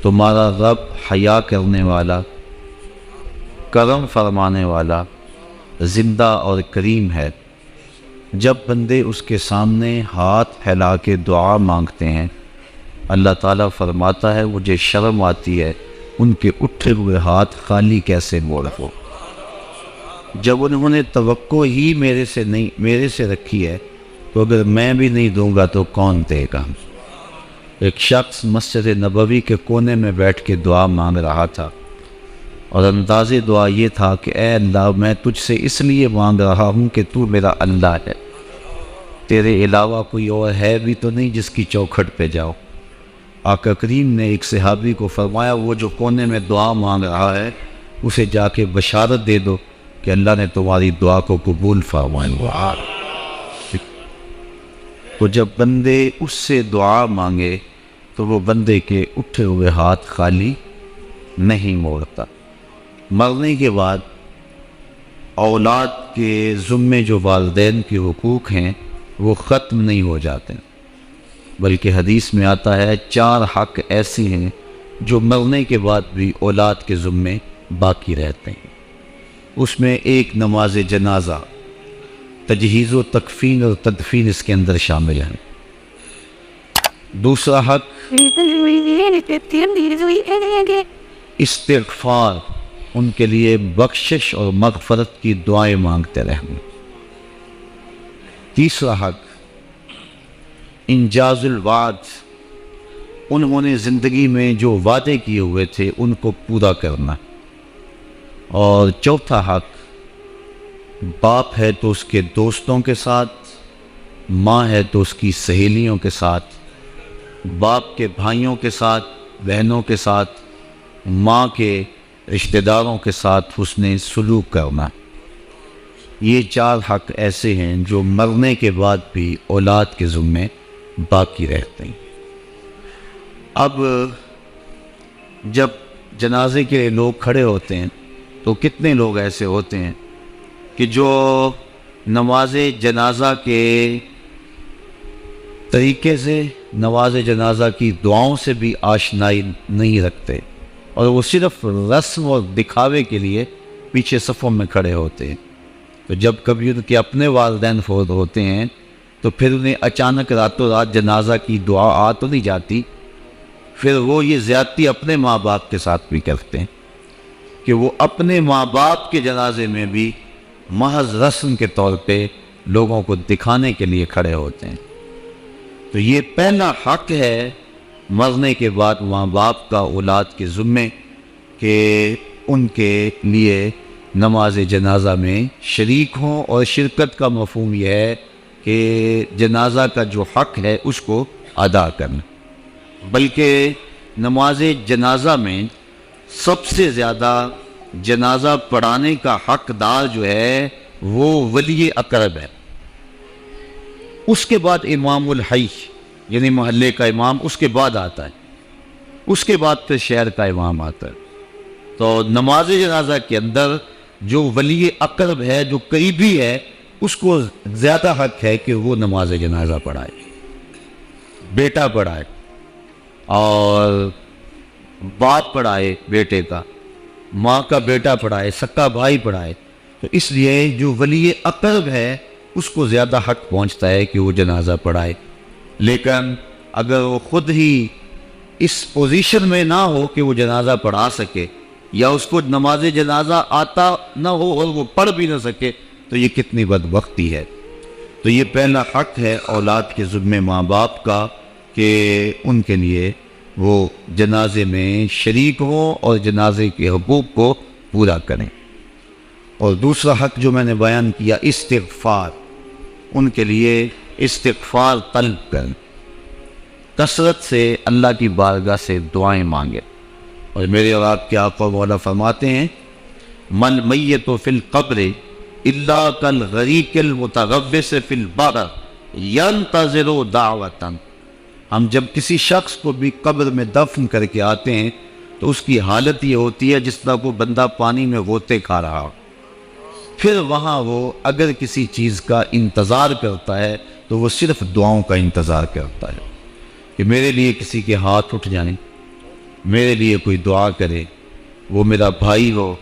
تمہارا رب حیا کرنے والا، کرم فرمانے والا، زندہ اور کریم ہے۔ جب بندے اس کے سامنے ہاتھ پھیلا کے دعا مانگتے ہیں، اللہ تعالیٰ فرماتا ہے مجھے شرم آتی ہے ان کے اٹھے ہوئے ہاتھ خالی کیسے موڑو۔ جب انہوں نے توقع ہی میرے سے رکھی ہے تو اگر میں بھی نہیں دوں گا تو کون دے گا۔ ایک شخص مسجد نبوی کے کونے میں بیٹھ کے دعا مانگ رہا تھا، اور انداز دعا یہ تھا کہ اے اللہ، میں تجھ سے اس لیے مانگ رہا ہوں کہ تو میرا اللہ ہے، تیرے علاوہ کوئی اور ہے بھی تو نہیں جس کی چوکھٹ پہ جاؤ۔ آقا کریم نے ایک صحابی کو فرمایا وہ جو کونے میں دعا مانگ رہا ہے اسے جا کے بشارت دے دو کہ اللہ نے تمہاری دعا کو قبول فرمایا۔ تو جب بندے اس سے دعا مانگے تو وہ بندے کے اٹھے ہوئے ہاتھ خالی نہیں موڑتا۔ مرنے کے بعد اولاد کے ذمے جو والدین کے حقوق ہیں وہ ختم نہیں ہو جاتے، بلکہ حدیث میں آتا ہے 4 حق ایسے ہیں جو مرنے کے بعد بھی اولاد کے ذمے باقی رہتے ہیں۔ اس میں ایک نماز جنازہ، تجہیز و تکفین اور تدفین اس کے اندر شامل ہیں۔ دوسرا حق استغفار، ان کے لیے بخشش اور مغفرت کی دعائیں مانگتے رہنا۔ تیسرا حق انجاز الوعد، انہوں نے زندگی میں جو وعدے کیے ہوئے تھے ان کو پورا کرنا۔ اور چوتھا حق باپ ہے تو اس کے دوستوں کے ساتھ، ماں ہے تو اس کی سہیلیوں کے ساتھ، باپ کے بھائیوں کے ساتھ، بہنوں کے ساتھ، ماں کے رشتہ داروں کے ساتھ حسن سلوک کرنا۔ یہ 4 حق ایسے ہیں جو مرنے کے بعد بھی اولاد کے ذمے باقی رہتے ہیں۔ اب جب جنازے کے لیے لوگ کھڑے ہوتے ہیں تو کتنے لوگ ایسے ہوتے ہیں کہ جو نماز جنازہ کے طریقے سے، نماز جنازہ کی دعاؤں سے بھی آشنائی نہیں رکھتے، اور وہ صرف رسم اور دکھاوے کے لیے پیچھے صفوں میں کھڑے ہوتے ہیں۔ تو جب کبھی ان کے اپنے والدین فوت ہوتے ہیں تو پھر انہیں اچانک راتوں رات جنازہ کی دعا آ تو نہیں جاتی، پھر وہ یہ زیادتی اپنے ماں باپ کے ساتھ بھی کرتے ہیں کہ وہ اپنے ماں باپ کے جنازے میں بھی محض رسم کے طور پہ لوگوں کو دکھانے کے لیے کھڑے ہوتے ہیں۔ تو یہ پہلا حق ہے مرنے کے بعد ماں باپ کا اولاد کے ذمے کہ ان کے لیے نماز جنازہ میں شریک ہوں، اور شرکت کا مفہوم یہ ہے کہ جنازہ کا جو حق ہے اس کو ادا کرنا۔ بلکہ نماز جنازہ میں سب سے زیادہ جنازہ پڑھانے کا حقدار جو ہے وہ ولی اقرب ہے، اس کے بعد امام الحی یعنی محلے کا امام اس کے بعد آتا ہے، اس کے بعد پھر شہر کا امام آتا ہے۔ تو نماز جنازہ کے اندر جو ولی اقرب ہے، جو قریبی ہے، اس کو زیادہ حق ہے کہ وہ نماز جنازہ پڑھائے، بیٹا پڑھائے اور باپ پڑھائے بیٹے کا، ماں کا بیٹا پڑھائے، سکا بھائی پڑھائے۔ تو اس لیے جو ولی اقرب ہے اس کو زیادہ حق پہنچتا ہے کہ وہ جنازہ پڑھائے۔ لیکن اگر وہ خود ہی اس پوزیشن میں نہ ہو کہ وہ جنازہ پڑھا سکے، یا اس کو نماز جنازہ آتا نہ ہو اور وہ پڑھ بھی نہ سکے، تو یہ کتنی بدبختی ہے۔ تو یہ پہلا حق ہے اولاد کے ذمے ماں باپ کا کہ ان کے لیے وہ جنازے میں شریک ہوں اور جنازے کے حقوق کو پورا کریں۔ اور دوسرا حق جو میں نے بیان کیا استغفار، ان کے لیے استغفار طلب کریں، کثرت سے اللہ کی بارگاہ سے دعائیں مانگیں۔ اور میرے اور آپ کے آقا و مولا فرماتے ہیں من میت فی القبر الا کالغریق المتغوص فی البحر ینتظر دعوۃ، ہم جب کسی شخص کو بھی قبر میں دفن کر کے آتے ہیں تو اس کی حالت یہ ہوتی ہے جس طرح وہ بندہ پانی میں غوطے کھا رہا ہو، پھر وہاں وہ اگر کسی چیز کا انتظار کرتا ہے تو وہ صرف دعاؤں کا انتظار کرتا ہے کہ میرے لیے کسی کے ہاتھ اٹھ جائیں، میرے لیے کوئی دعا کرے، وہ میرا بھائی ہو،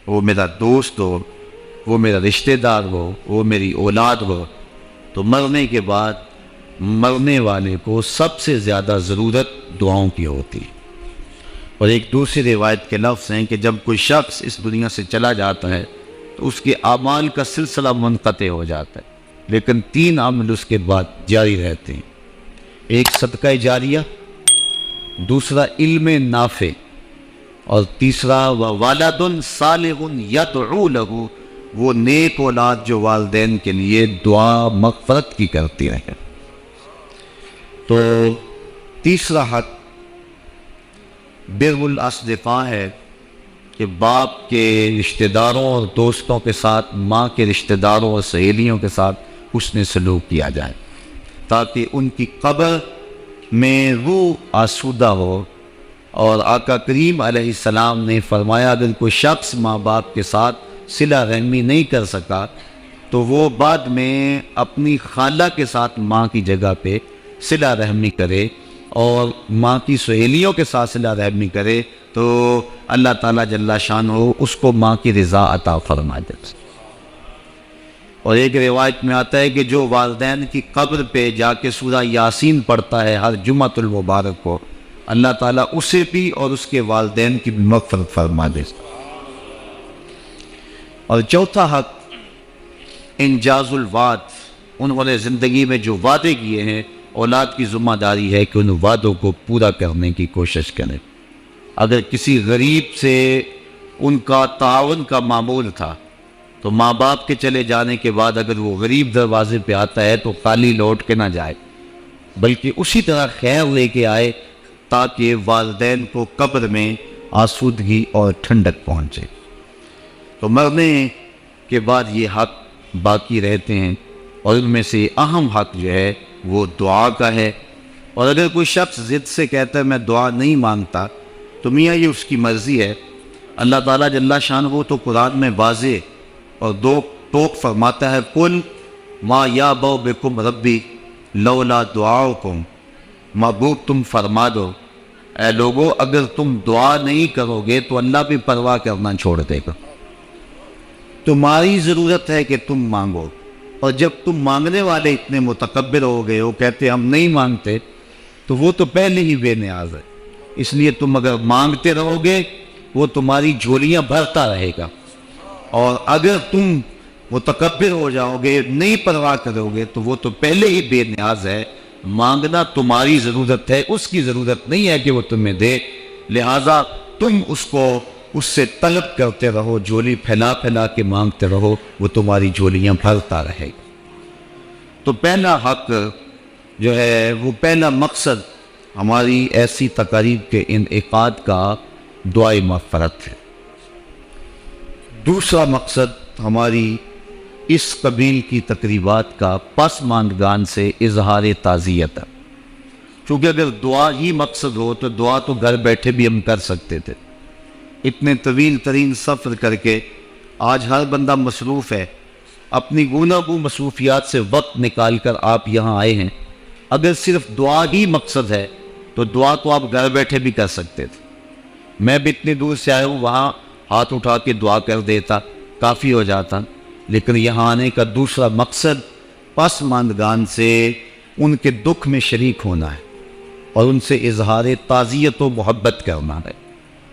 وہ میرا دوست ہو، وہ میرا رشتہ دار ہو، وہ میری اولاد ہو، تو مرنے کے بعد مرنے والے کو سب سے زیادہ ضرورت دعاؤں کی ہوتی ہے۔ اور ایک دوسری روایت کے لفظ ہیں کہ جب کوئی شخص اس دنیا سے چلا جاتا ہے تو اس کے اعمال کا سلسلہ منقطع ہو جاتا ہے، لیکن 3 عمل اس کے بعد جاری رہتے ہیں۔ ایک صدقہ جاریہ، دوسرا علم نافع، اور تیسرا وَوَلَدٌ صَالِحٌ يَدْعُو لَهُ، وہ نیک اولاد جو والدین کے لیے دعا مغفرت کی کرتی رہے۔ تو تیسرا حق بر الاصدقاء ہے کہ باپ کے رشتہ داروں اور دوستوں کے ساتھ، ماں کے رشتہ داروں اور سہیلیوں کے ساتھ حسن سلوک کیا جائے، تاکہ ان کی قبر میں روح آسودہ ہو۔ اور آقا کریم علیہ السلام نے فرمایا اگر کوئی شخص ماں باپ کے ساتھ صلہ رحمی نہیں کر سکا تو وہ بعد میں اپنی خالہ کے ساتھ ماں کی جگہ پہ صلہ رحمی کرے اور ماں کی سہیلیوں کے ساتھ صلہ رحمی کرے، تو اللہ تعالیٰ جل شانہ اس کو ماں کی رضا عطا فرما دے۔ اور ایک روایت میں آتا ہے کہ جو والدین کی قبر پہ جا کے سورہ یاسین پڑھتا ہے ہر جمعۃ المبارک کو، اللہ تعالیٰ اسے بھی اور اس کے والدین کی بھی مغفرت فرما دے۔ اور چوتھا حق انجاز الوعد، انہوں نے زندگی میں جو وعدے کیے ہیں، اولاد کی ذمہ داری ہے کہ ان وعدوں کو پورا کرنے کی کوشش کریں۔ اگر کسی غریب سے ان کا تعاون کا معمول تھا تو ماں باپ کے چلے جانے کے بعد اگر وہ غریب دروازے پہ آتا ہے تو خالی لوٹ کے نہ جائے، بلکہ اسی طرح خیر لے کے آئے تاکہ والدین کو قبر میں آسودگی اور ٹھنڈک پہنچے۔ تو مرنے کے بعد یہ حق باقی رہتے ہیں، اور ان میں سے اہم حق جو ہے وہ دعا کا ہے۔ اور اگر کوئی شخص ضد سے کہتا ہے میں دعا نہیں مانگتا تو میاں یہ اس کی مرضی ہے۔ اللہ تعالیٰ جل شانہ تو قرآن میں واضح اور دو ٹوک فرماتا ہے قل ما یابو بکم ربی لولا دعاؤکم، محبوب تم فرما دو اے لوگو اگر تم دعا نہیں کرو گے تو اللہ بھی پرواہ کرنا چھوڑ دے گا۔ تمہاری ضرورت ہے کہ تم مانگو، اور جب تم مانگنے والے اتنے متکبر ہو گئے ہو، کہتے ہم نہیں مانگتے، تو وہ تو پہلے ہی بے نیاز ہے۔ اس لیے تم اگر مانگتے رہو گے وہ تمہاری جھولیاں بھرتا رہے گا، اور اگر تم متکبر ہو جاؤ گے، نہیں پرواہ کرو گے، تو وہ تو پہلے ہی بے نیاز ہے۔ مانگنا تمہاری ضرورت ہے، اس کی ضرورت نہیں ہے کہ وہ تمہیں دے، لہٰذا تم اس کو اس سے طلب کرتے رہو، جھولی پھیلا پھیلا کے مانگتے رہو، وہ تمہاری جھولیاں بھرتا رہے گا۔ تو پہلا حق جو ہے وہ پہلا مقصد ہماری ایسی تقاریب کے انعقاد کا دعائے مغفرت ہے۔ دوسرا مقصد ہماری اس قبیل کی تقریبات کا پسماندگان سے اظہار تعزیت ہے، چونکہ اگر دعا ہی مقصد ہو تو دعا تو گھر بیٹھے بھی ہم کر سکتے تھے۔ اتنے طویل ترین سفر کر کے آج ہر بندہ مصروف ہے، اپنی گوناگوں مصروفیات سے وقت نکال کر آپ یہاں آئے ہیں۔ اگر صرف دعا ہی مقصد ہے تو دعا تو آپ گھر بیٹھے بھی کر سکتے تھے۔ میں بھی اتنی دور سے آیا ہوں، وہاں ہاتھ اٹھا کے دعا کر دیتا، کافی ہو جاتا، لیکن یہاں آنے کا دوسرا مقصد پسماندگان سے ان کے دکھ میں شریک ہونا ہے اور ان سے اظہار تعزیت و محبت کرنا ہے،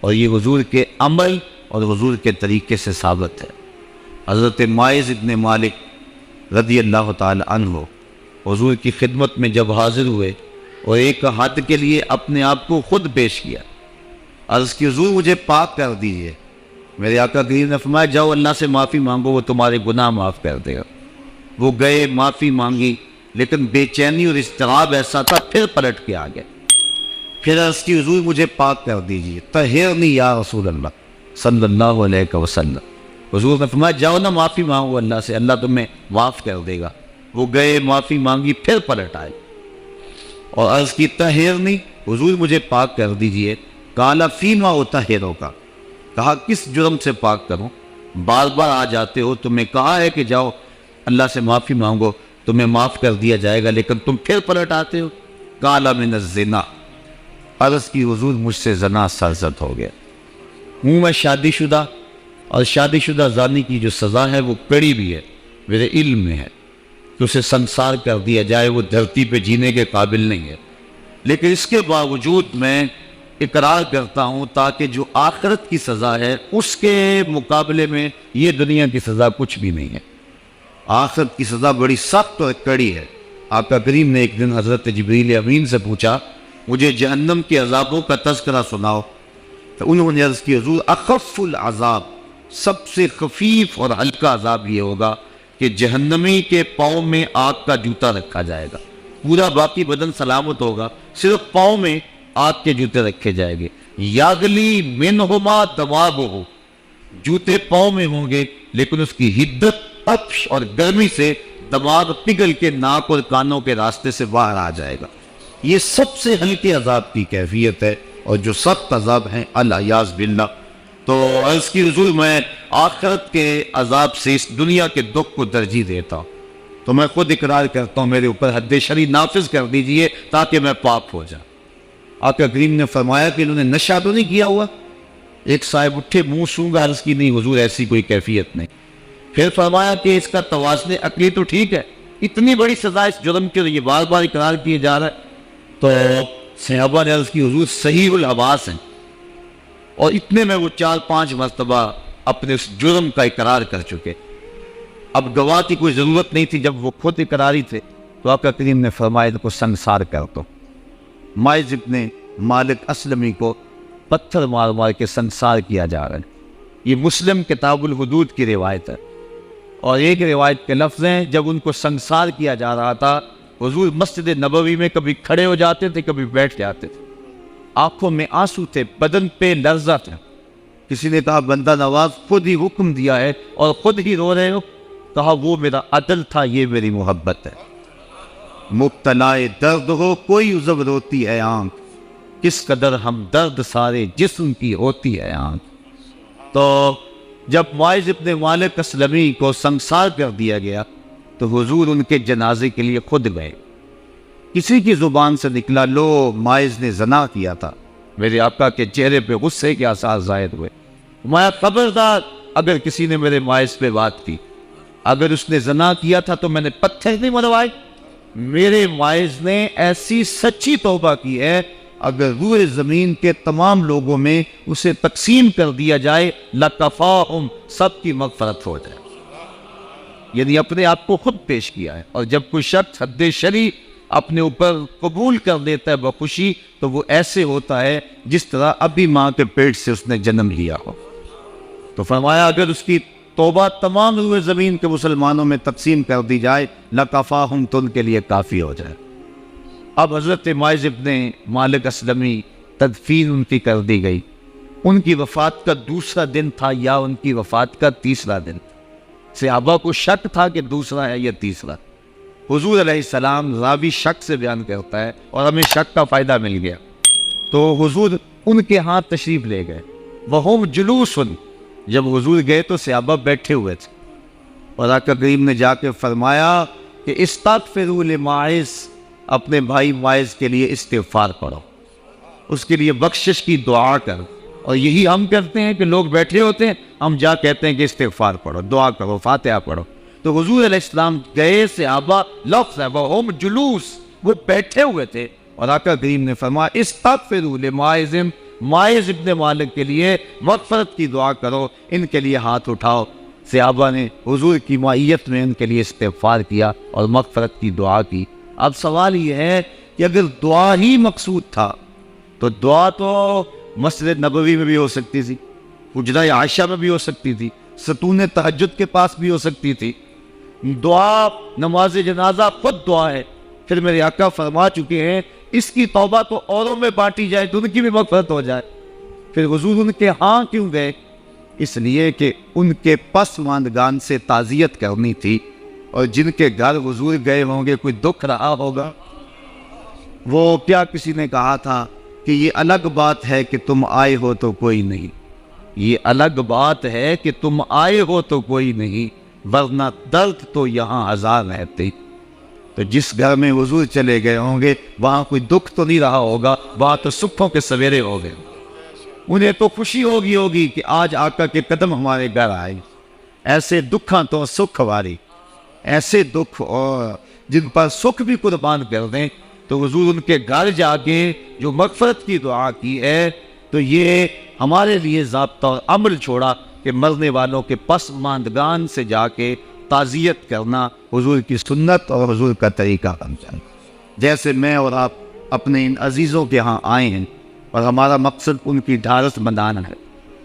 اور یہ حضور کے عمل اور حضور کے طریقے سے ثابت ہے۔ حضرت ماعز ابن مالک رضی اللہ تعالی عنہ حضور کی خدمت میں جب حاضر ہوئے اور ایک حد کے لیے اپنے آپ کو خود پیش کیا، عرض کی حضور مجھے پاک کر دیجیے۔ میرے آقا کریم نے فرمایا جاؤ اللہ سے معافی مانگو، وہ تمہارے گناہ معاف کر دے گا۔ وہ گئے، معافی مانگی، لیکن بے چینی اور اضطراب ایسا تھا، پھر پلٹ کے آ گئے۔ پھر عرض کی حضور مجھے پاک کر دیجیے، طہرنی یا رسول اللہ صلی اللہ علیہ وسلم۔ حضور نے فرمایا جاؤ نا معافی مانگو اللہ سے، اللہ تمہیں معاف کر دے گا۔ وہ گئے، معافی مانگی، پھر پلٹ آئے اور عرض کی طہرنی، حضور مجھے پاک کر دیجیے۔ قال فیما اطہرک، کہا کس جرم سے پاک کروں؟ بار بار آ جاتے ہو، تمہیں کہا ہے کہ جاؤ اللہ سے معافی مانگو تمہیں معاف کر دیا جائے گا، لیکن تم پھر پلٹ آتے ہو۔ قال من الزنا، عرض کی حضور مجھ سے زنا سرزد ہو گیا ہوں میں شادی شدہ، اور شادی شدہ زانی کی جو سزا ہے وہ کڑی بھی ہے، میرے علم میں ہے کہ اسے سنسار کر دیا جائے، وہ دھرتی پہ جینے کے قابل نہیں ہے، لیکن اس کے باوجود میں اقرار کرتا ہوں تاکہ جو آخرت کی سزا ہے اس کے مقابلے میں یہ دنیا کی سزا کچھ بھی نہیں ہے۔ آخرت کی سزا بڑی سخت اور کڑی ہے۔ آقا کریم نے ایک دن حضرت جبریل امین سے پوچھا مجھے جہنم کے عذابوں کا تذکرہ سناؤ، تو انہوں نے عرض کی حضور اخف العذاب، سب سے خفیف اور ہلکا عذاب یہ ہوگا کہ جہنمی کے پاؤں میں آگ کا جوتا رکھا جائے گا، پورا باقی بدن سلامت ہوگا، صرف پاؤں میں آگ کے جوتے رکھے جائیں گے۔ یاغلی منہما دماغہ، جوتے پاؤں میں ہوں گے لیکن اس کی حدت، تپش اور گرمی سے دماغ پگھل کے ناک اور کانوں کے راستے سے باہر آ جائے گا۔ یہ سب سے ہلکے عذاب کی کیفیت ہے، اور جو سخت عذاب ہیں الیاذ باللہ۔ تو عرض کی حضور میں آخرت کے عذاب سے اس دنیا کے دکھ کو ترجیح دیتا ہوں، تو میں خود اقرار کرتا ہوں میرے اوپر حد شرعی نافذ کر دیجئے تاکہ میں پاک ہو جاؤں۔ آقا کریم نے فرمایا کہ انہوں نے نشہ تو نہیں کیا ہوا؟ ایک صاحب اٹھے منہ سونگا، عرض کی نہیں حضور ایسی کوئی کیفیت نہیں۔ پھر فرمایا کہ اس کا توازن عقلی تو ٹھیک ہے، اتنی بڑی سزا اس جرم کے یہ بار بار اقرار کیے جا رہا ہے؟ تو صحابہ نے عرض کی حضور صحیح الحواس ہیں، اور اتنے میں وہ 4-5 مرتبہ اپنے اس جرم کا اقرار کر چکے، اب گواہ کی کوئی ضرورت نہیں تھی، جب وہ خود اقراری تھے تو آقا کریم نے فرمایا کو سنسار کر دو۔ مائز ابن مالک اسلمی کو پتھر مار مار کے سنسار کیا جا رہا ہے۔ یہ مسلم کتاب الحدود کی روایت ہے، اور ایک روایت کے لفظ ہیں جب ان کو سنسار کیا جا رہا تھا حضور مسجد نبوی میں کبھی کھڑے ہو جاتے تھے کبھی بیٹھ جاتے تھے، آنکھوں میں آنسو تھے، بدن پہ لرزہ تھا۔ کسی نے کہا بندہ نواز خود ہی حکم دیا ہے اور خود ہی رو رہے ہو؟ کہا وہ میرا عدل تھا، یہ میری محبت ہے۔ مبتلائے درد ہو کوئی عذب روتی ہے آنکھ، کس قدر ہم درد سارے جسم کی ہوتی ہے آنکھ۔ تو جب مائز ابن مالک اسلمی کو سنسار کر دیا گیا تو حضور ان کے جنازے کے لیے خود گئے۔ کسی کی زبان سے نکلا لو مائز نے زنا کیا تھا، میرے آقا کے چہرے پہ غصے کے آثار ظاہر ہوئے۔ میں خبردار اگر کسی نے میرے مائز پہ بات کی، اگر اس نے زنا کیا تھا تو میں نے پتھر نہیں مروائے۔ میرے مائز نے ایسی سچی توبہ کی ہے، اگر روئے زمین کے تمام لوگوں میں اسے تقسیم کر دیا جائے لَکَفَاهُمْ، سب کی مغفرت ہو جائے۔ یعنی اپنے آپ کو خود پیش کیا ہے، اور جب کوئی شخص حد شرعی اپنے اوپر قبول کر لیتا ہے بخوشی، تو وہ ایسے ہوتا ہے جس طرح ابھی ماں کے پیٹ سے اس نے جنم لیا ہو۔ تو فرمایا اگر اس کی توبہ تمام روئے زمین کے مسلمانوں میں تقسیم کر دی جائے لَکَفَاهُمْ، تو ان کے لیے کافی ہو جائے۔ اب حضرت مائز ابن مالک اسلمی تدفین ان کی کر دی گئی۔ ان کی وفات کا دوسرا دن تھا یا ان کی وفات کا تیسرا دن، صحابہ کو شک تھا کہ دوسرا ہے یا تیسرا۔ حضور علیہ السلام راوی شک سے بیان کرتا ہے، اور ہمیں شک کا فائدہ مل گیا، تو حضور ان کے ہاتھ تشریف لے گئے۔ وَهُمْ جُلُوسٌ، جب حضور گئے تو صحابہ بیٹھے ہوئے تھے، اور آقا کریم نے جا کے فرمایا کہ استغفروا لماعز، اپنے بھائی مائز کے لیے استغفار کرو، اس کے لیے بخشش کی دعا کرو۔ اور یہی ہم کرتے ہیں کہ لوگ بیٹھے ہوتے ہیں، ہم جا کہتے ہیں کہ استغفار پڑھو، دعا کرو، فاتحہ پڑھو۔ تو حضور علیہ السلام گئے، صحابہ لفظ ہے وَهُمْ جُلُوس، وہ بیٹھے ہوئے تھے، اور آقا کریم نے فرمایا استغفروا لماعز، مائز ابن مالک کے لیے مغفرت کی دعا کرو، ان کے لیے ہاتھ اٹھاؤ۔ صحابہ نے حضور کی معیت میں ان کے لیے استغفار کیا اور مغفرت کی دعا کی۔ اب سوال یہ ہے کہ اگر دعا ہی مقصود تھا تو دعا تو مسجد نبوی میں بھی ہو سکتی تھی، حجرہ عائشہ میں بھی ہو سکتی تھی، ستون تہجد کے پاس بھی ہو سکتی تھی۔ دعا نماز جنازہ خود دعا ہے، پھر میرے آقا فرما چکے ہیں اس کی توبہ تو اوروں میں بانٹی جائے تو ان کی بھی مغفرت ہو جائے۔ پھر حضور ان کے ہاں کیوں گئے؟ اس لیے کہ ان کے پسماندگان سے تعزیت کرنی تھی، اور جن کے گھر حضور گئے ہوں گے کوئی دکھ رہا ہوگا۔ وہ کیا کسی نے کہا تھا کہ یہ الگ بات ہے کہ تم آئے ہو تو کوئی نہیں، یہ الگ بات ہے کہ تم آئے ہو تو کوئی نہیں، ورنہ درد تو یہاں ہزار رہتے۔ تو جس گھر میں حضور چلے گئے ہوں گے وہاں کوئی دکھ تو نہیں رہا ہوگا، وہاں تو سکھوں کے سویرے ہو گئے۔ انہیں تو خوشی ہوگی کہ آج آقا کے قدم ہمارے گھر آئے۔ ایسے دکھاں تو سکھ واری، ایسے دکھ اور جن پر سکھ بھی قربان کر دیں، تو حضور ان کے گھر جا کے جو مغفرت کی دعا کی ہے، تو یہ ہمارے لیے ضابطہ اور عمل چھوڑا کہ مرنے والوں کے پسماندگان سے جا کے تعزیت کرنا حضور کی سنت اور حضور کا طریقہ بن جائے۔ جیسے میں اور آپ اپنے ان عزیزوں کے ہاں آئے ہیں اور ہمارا مقصد ان کی ڈھارس بندانا ہے،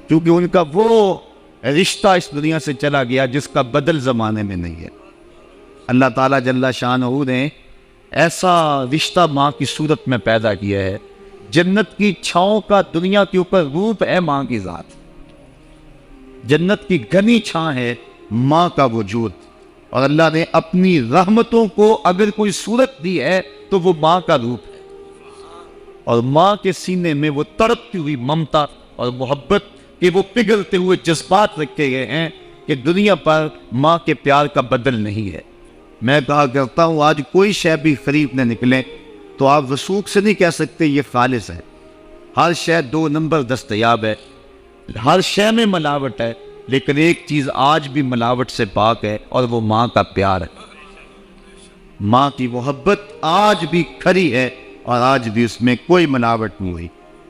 کیونکہ ان کا وہ رشتہ اس دنیا سے چلا گیا جس کا بدل زمانے میں نہیں ہے۔ اللہ تعالیٰ جل شانہ نے ایسا رشتہ ماں کی صورت میں پیدا کیا ہے، جنت کی چھاؤں کا دنیا کے اوپر روپ ہے ماں کی ذات، جنت کی گھنی چھاں ہے ماں کا وجود، اور اللہ نے اپنی رحمتوں کو اگر کوئی صورت دی ہے تو وہ ماں کا روپ ہے، اور ماں کے سینے میں وہ تڑپتی ہوئی ممتا اور محبت کے وہ پگھلتے ہوئے جذبات رکھے گئے ہیں کہ دنیا پر ماں کے پیار کا بدل نہیں ہے۔ میں کہا کرتا ہوں آج کوئی شے بھی خریدنے نکلیں تو آپ وثوق سے نہیں کہہ سکتے یہ خالص ہے، ہر شے 2 نمبر دستیاب ہے، ہر شے میں ملاوٹ ہے، لیکن ایک چیز آج بھی ملاوٹ سے پاک ہے اور وہ ماں کا پیار ہے۔ ماں کی محبت آج بھی کھری ہے اور آج بھی اس میں کوئی ملاوٹ نہیں ہوئی۔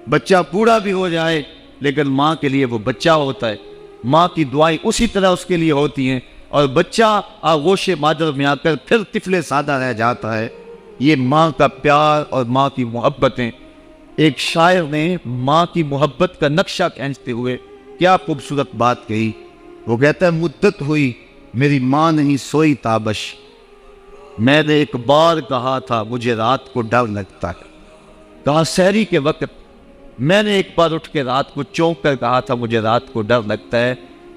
بچہ بوڑھا بھی ہو جائے لیکن ماں کے لیے وہ بچہ ہوتا ہے، ماں کی دعائیں اسی طرح اس کے لیے ہوتی ہیں، اور بچہ آغوش مادر میں آ کر پھر طفل سادہ رہ جاتا ہے۔ یہ ماں کا پیار اور ماں کی محبتیں۔ ایک شاعر نے ماں کی محبت کا نقشہ کھینچتے ہوئے کیا خوبصورت بات کہی، وہ کہتا ہے مدت ہوئی میری ماں نہیں سوئی تابش، میں نے ایک بار کہا تھا مجھے رات کو ڈر لگتا ہے۔ کہا سحری کے وقت میں نے ایک بار اٹھ کے رات کو چونک کر کہا تھا مجھے رات کو ڈر لگتا ہے۔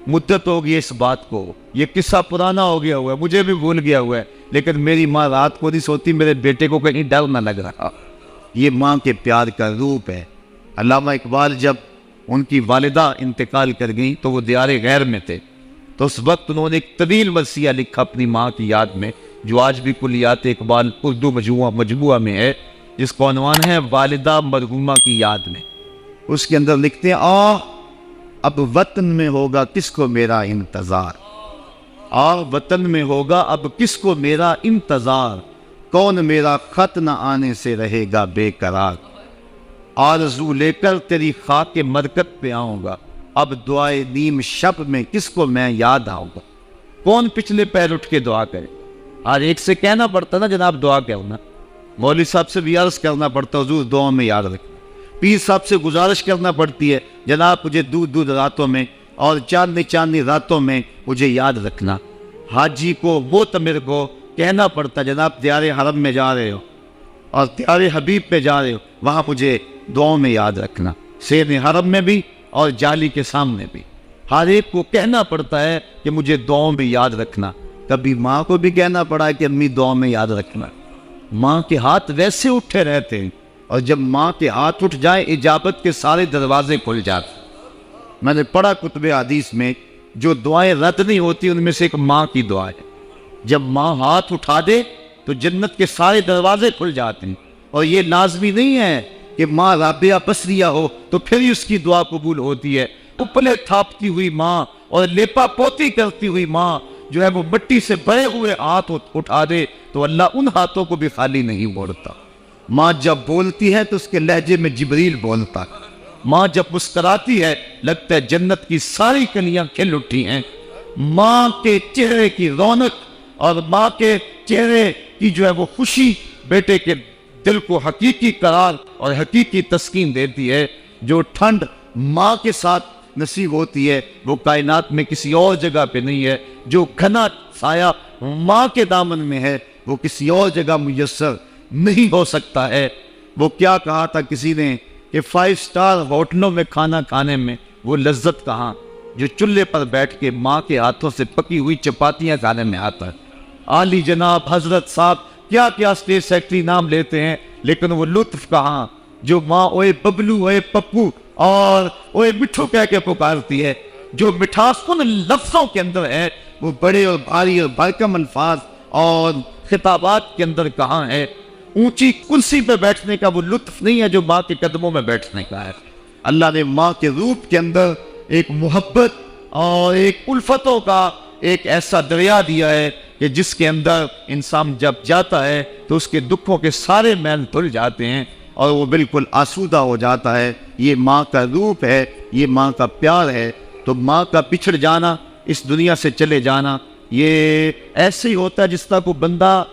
مدت ہو گئی اس بات کو، یہ قصہ پرانا ہو گیا ہوا ہے، مجھے بھی بھول گیا ہوا ہے، لیکن میری ماں رات کو نہیں سوتی، میرے بیٹے کو کہیں ڈر نہ لگ رہا۔ یہ ماں کے پیار کا روپ ہے۔ علامہ اقبال جب ان کی والدہ انتقال کر گئیں تو وہ دیار غیر میں تھے، تو اس وقت انہوں نے ایک طویل مرثیہ لکھا اپنی ماں کی یاد میں، جو آج بھی کلیات اقبال اردو مجموعہ میں ہے، جس کا عنوان ہے والدہ مرحومہ کی یاد میں۔ اس کے اندر لکھتے ہیں اب وطن میں ہوگا کس کو میرا انتظار، وطن میں ہوگا اب کس کو میرا انتظار، کون میرا خط نہ آنے سے رہے گا بے قرار، آرزو لے کر تیری خاک مرکت پہ آؤں گا، اب دعائے نیم شب میں کس کو میں یاد آؤں گا۔ کون پچھلے پیر اٹھ کے دعا کرے؟ آج ایک سے کہنا پڑتا نا جناب دعا کہو نا، مولوی صاحب سے بھی عرض کرنا پڑتا حضور دعا میں یاد رکھ، پیر صاحب سے گزارش کرنا پڑتی ہے جناب مجھے دودھ راتوں میں اور چاندنی راتوں میں مجھے یاد رکھنا، حاجی کو وہ تمیر کو کہنا پڑتا جناب دیار حرم میں جا رہے ہو اور دیار حبیب پہ جا رہے ہو، وہاں مجھے دعاؤں میں یاد رکھنا، سین حرم میں بھی اور جالی کے سامنے بھی، ہر ایک کو کہنا پڑتا ہے کہ مجھے دعاؤں میں یاد رکھنا۔ کبھی ماں کو بھی کہنا پڑا ہے کہ امی دعاؤں میں یاد رکھنا۔ ماں کے ہاتھ ویسے اٹھے رہتے ہیں، اور جب ماں کے ہاتھ اٹھ جائیں اجابت کے سارے دروازے کھل جاتے۔ میں نے پڑھا کتب حدیث میں جو دعائیں رد نہیں ہوتی ان میں سے ایک ماں کی دعا ہے، جب ماں ہاتھ اٹھا دے تو جنت کے سارے دروازے کھل جاتے ہیں، اور یہ لازمی نہیں ہے کہ ماں رابعہ بصریہ ہو تو پھر ہی اس کی دعا قبول ہوتی ہے۔ اپلے تھاپتی ہوئی ماں اور لیپا پوتی کرتی ہوئی ماں جو ہے وہ مٹی سے بھرے ہوئے ہاتھ اٹھا دے تو اللہ ان ہاتھوں کو بھی خالی نہیں موڑتا۔ ماں جب بولتی ہے تو اس کے لہجے میں جبریل بولتا ہے، ماں جب مسکراتی ہے لگتا ہے جنت کی ساری کلیاں کھل اٹھی ہیں۔ ماں کے چہرے کی رونق اور ماں کے چہرے کی جو ہے وہ خوشی بیٹے کے دل کو حقیقی قرار اور حقیقی تسکین دیتی ہے۔ جو ٹھنڈ ماں کے ساتھ نصیب ہوتی ہے وہ کائنات میں کسی اور جگہ پہ نہیں ہے، جو گھنا سایہ ماں کے دامن میں ہے وہ کسی اور جگہ میسر نہیں ہو سکتا ہے۔ وہ کیا کہا تھا کسی نے کہ 5 سٹار ہوٹلوں میں کھانا کھانے میں وہ لذت کہاں جو چولہے پر بیٹھ کے ماں کے ہاتھوں سے پکی ہوئی چپاتیاں کھانے میں آتا ہے۔ عالی جناب حضرت صاحب کیا کیا اسٹیٹ سیکرٹری نام لیتے ہیں، لیکن وہ لطف کہاں جو ماں اوئے ببلو اوئے پپو اور اوئے مٹھو کہہ کے پکارتی ہے۔ جو مٹھاس ان لفظوں کے اندر ہے وہ بڑے اور بھاری اور بھرکم الفاظ اور خطابات کے اندر کہاں ہے. اونچی کرسی پہ بیٹھنے کا وہ لطف نہیں ہے جو ماں کے قدموں میں بیٹھنے کا ہے. اللہ نے ماں کے روپ کے اندر ایک محبت اور ایک الفتوں کا ایک ایسا دریا دیا ہے کہ جس کے اندر انسان جب جاتا ہے تو اس کے دکھوں کے سارے میل دھل جاتے ہیں اور وہ بالکل آسودہ ہو جاتا ہے. یہ ماں کا روپ ہے, یہ ماں کا پیار ہے. تو ماں کا بچھڑ جانا, اس دنیا سے چلے جانا, یہ ایسے ہی ہوتا ہے جس طرح کوئی بندہ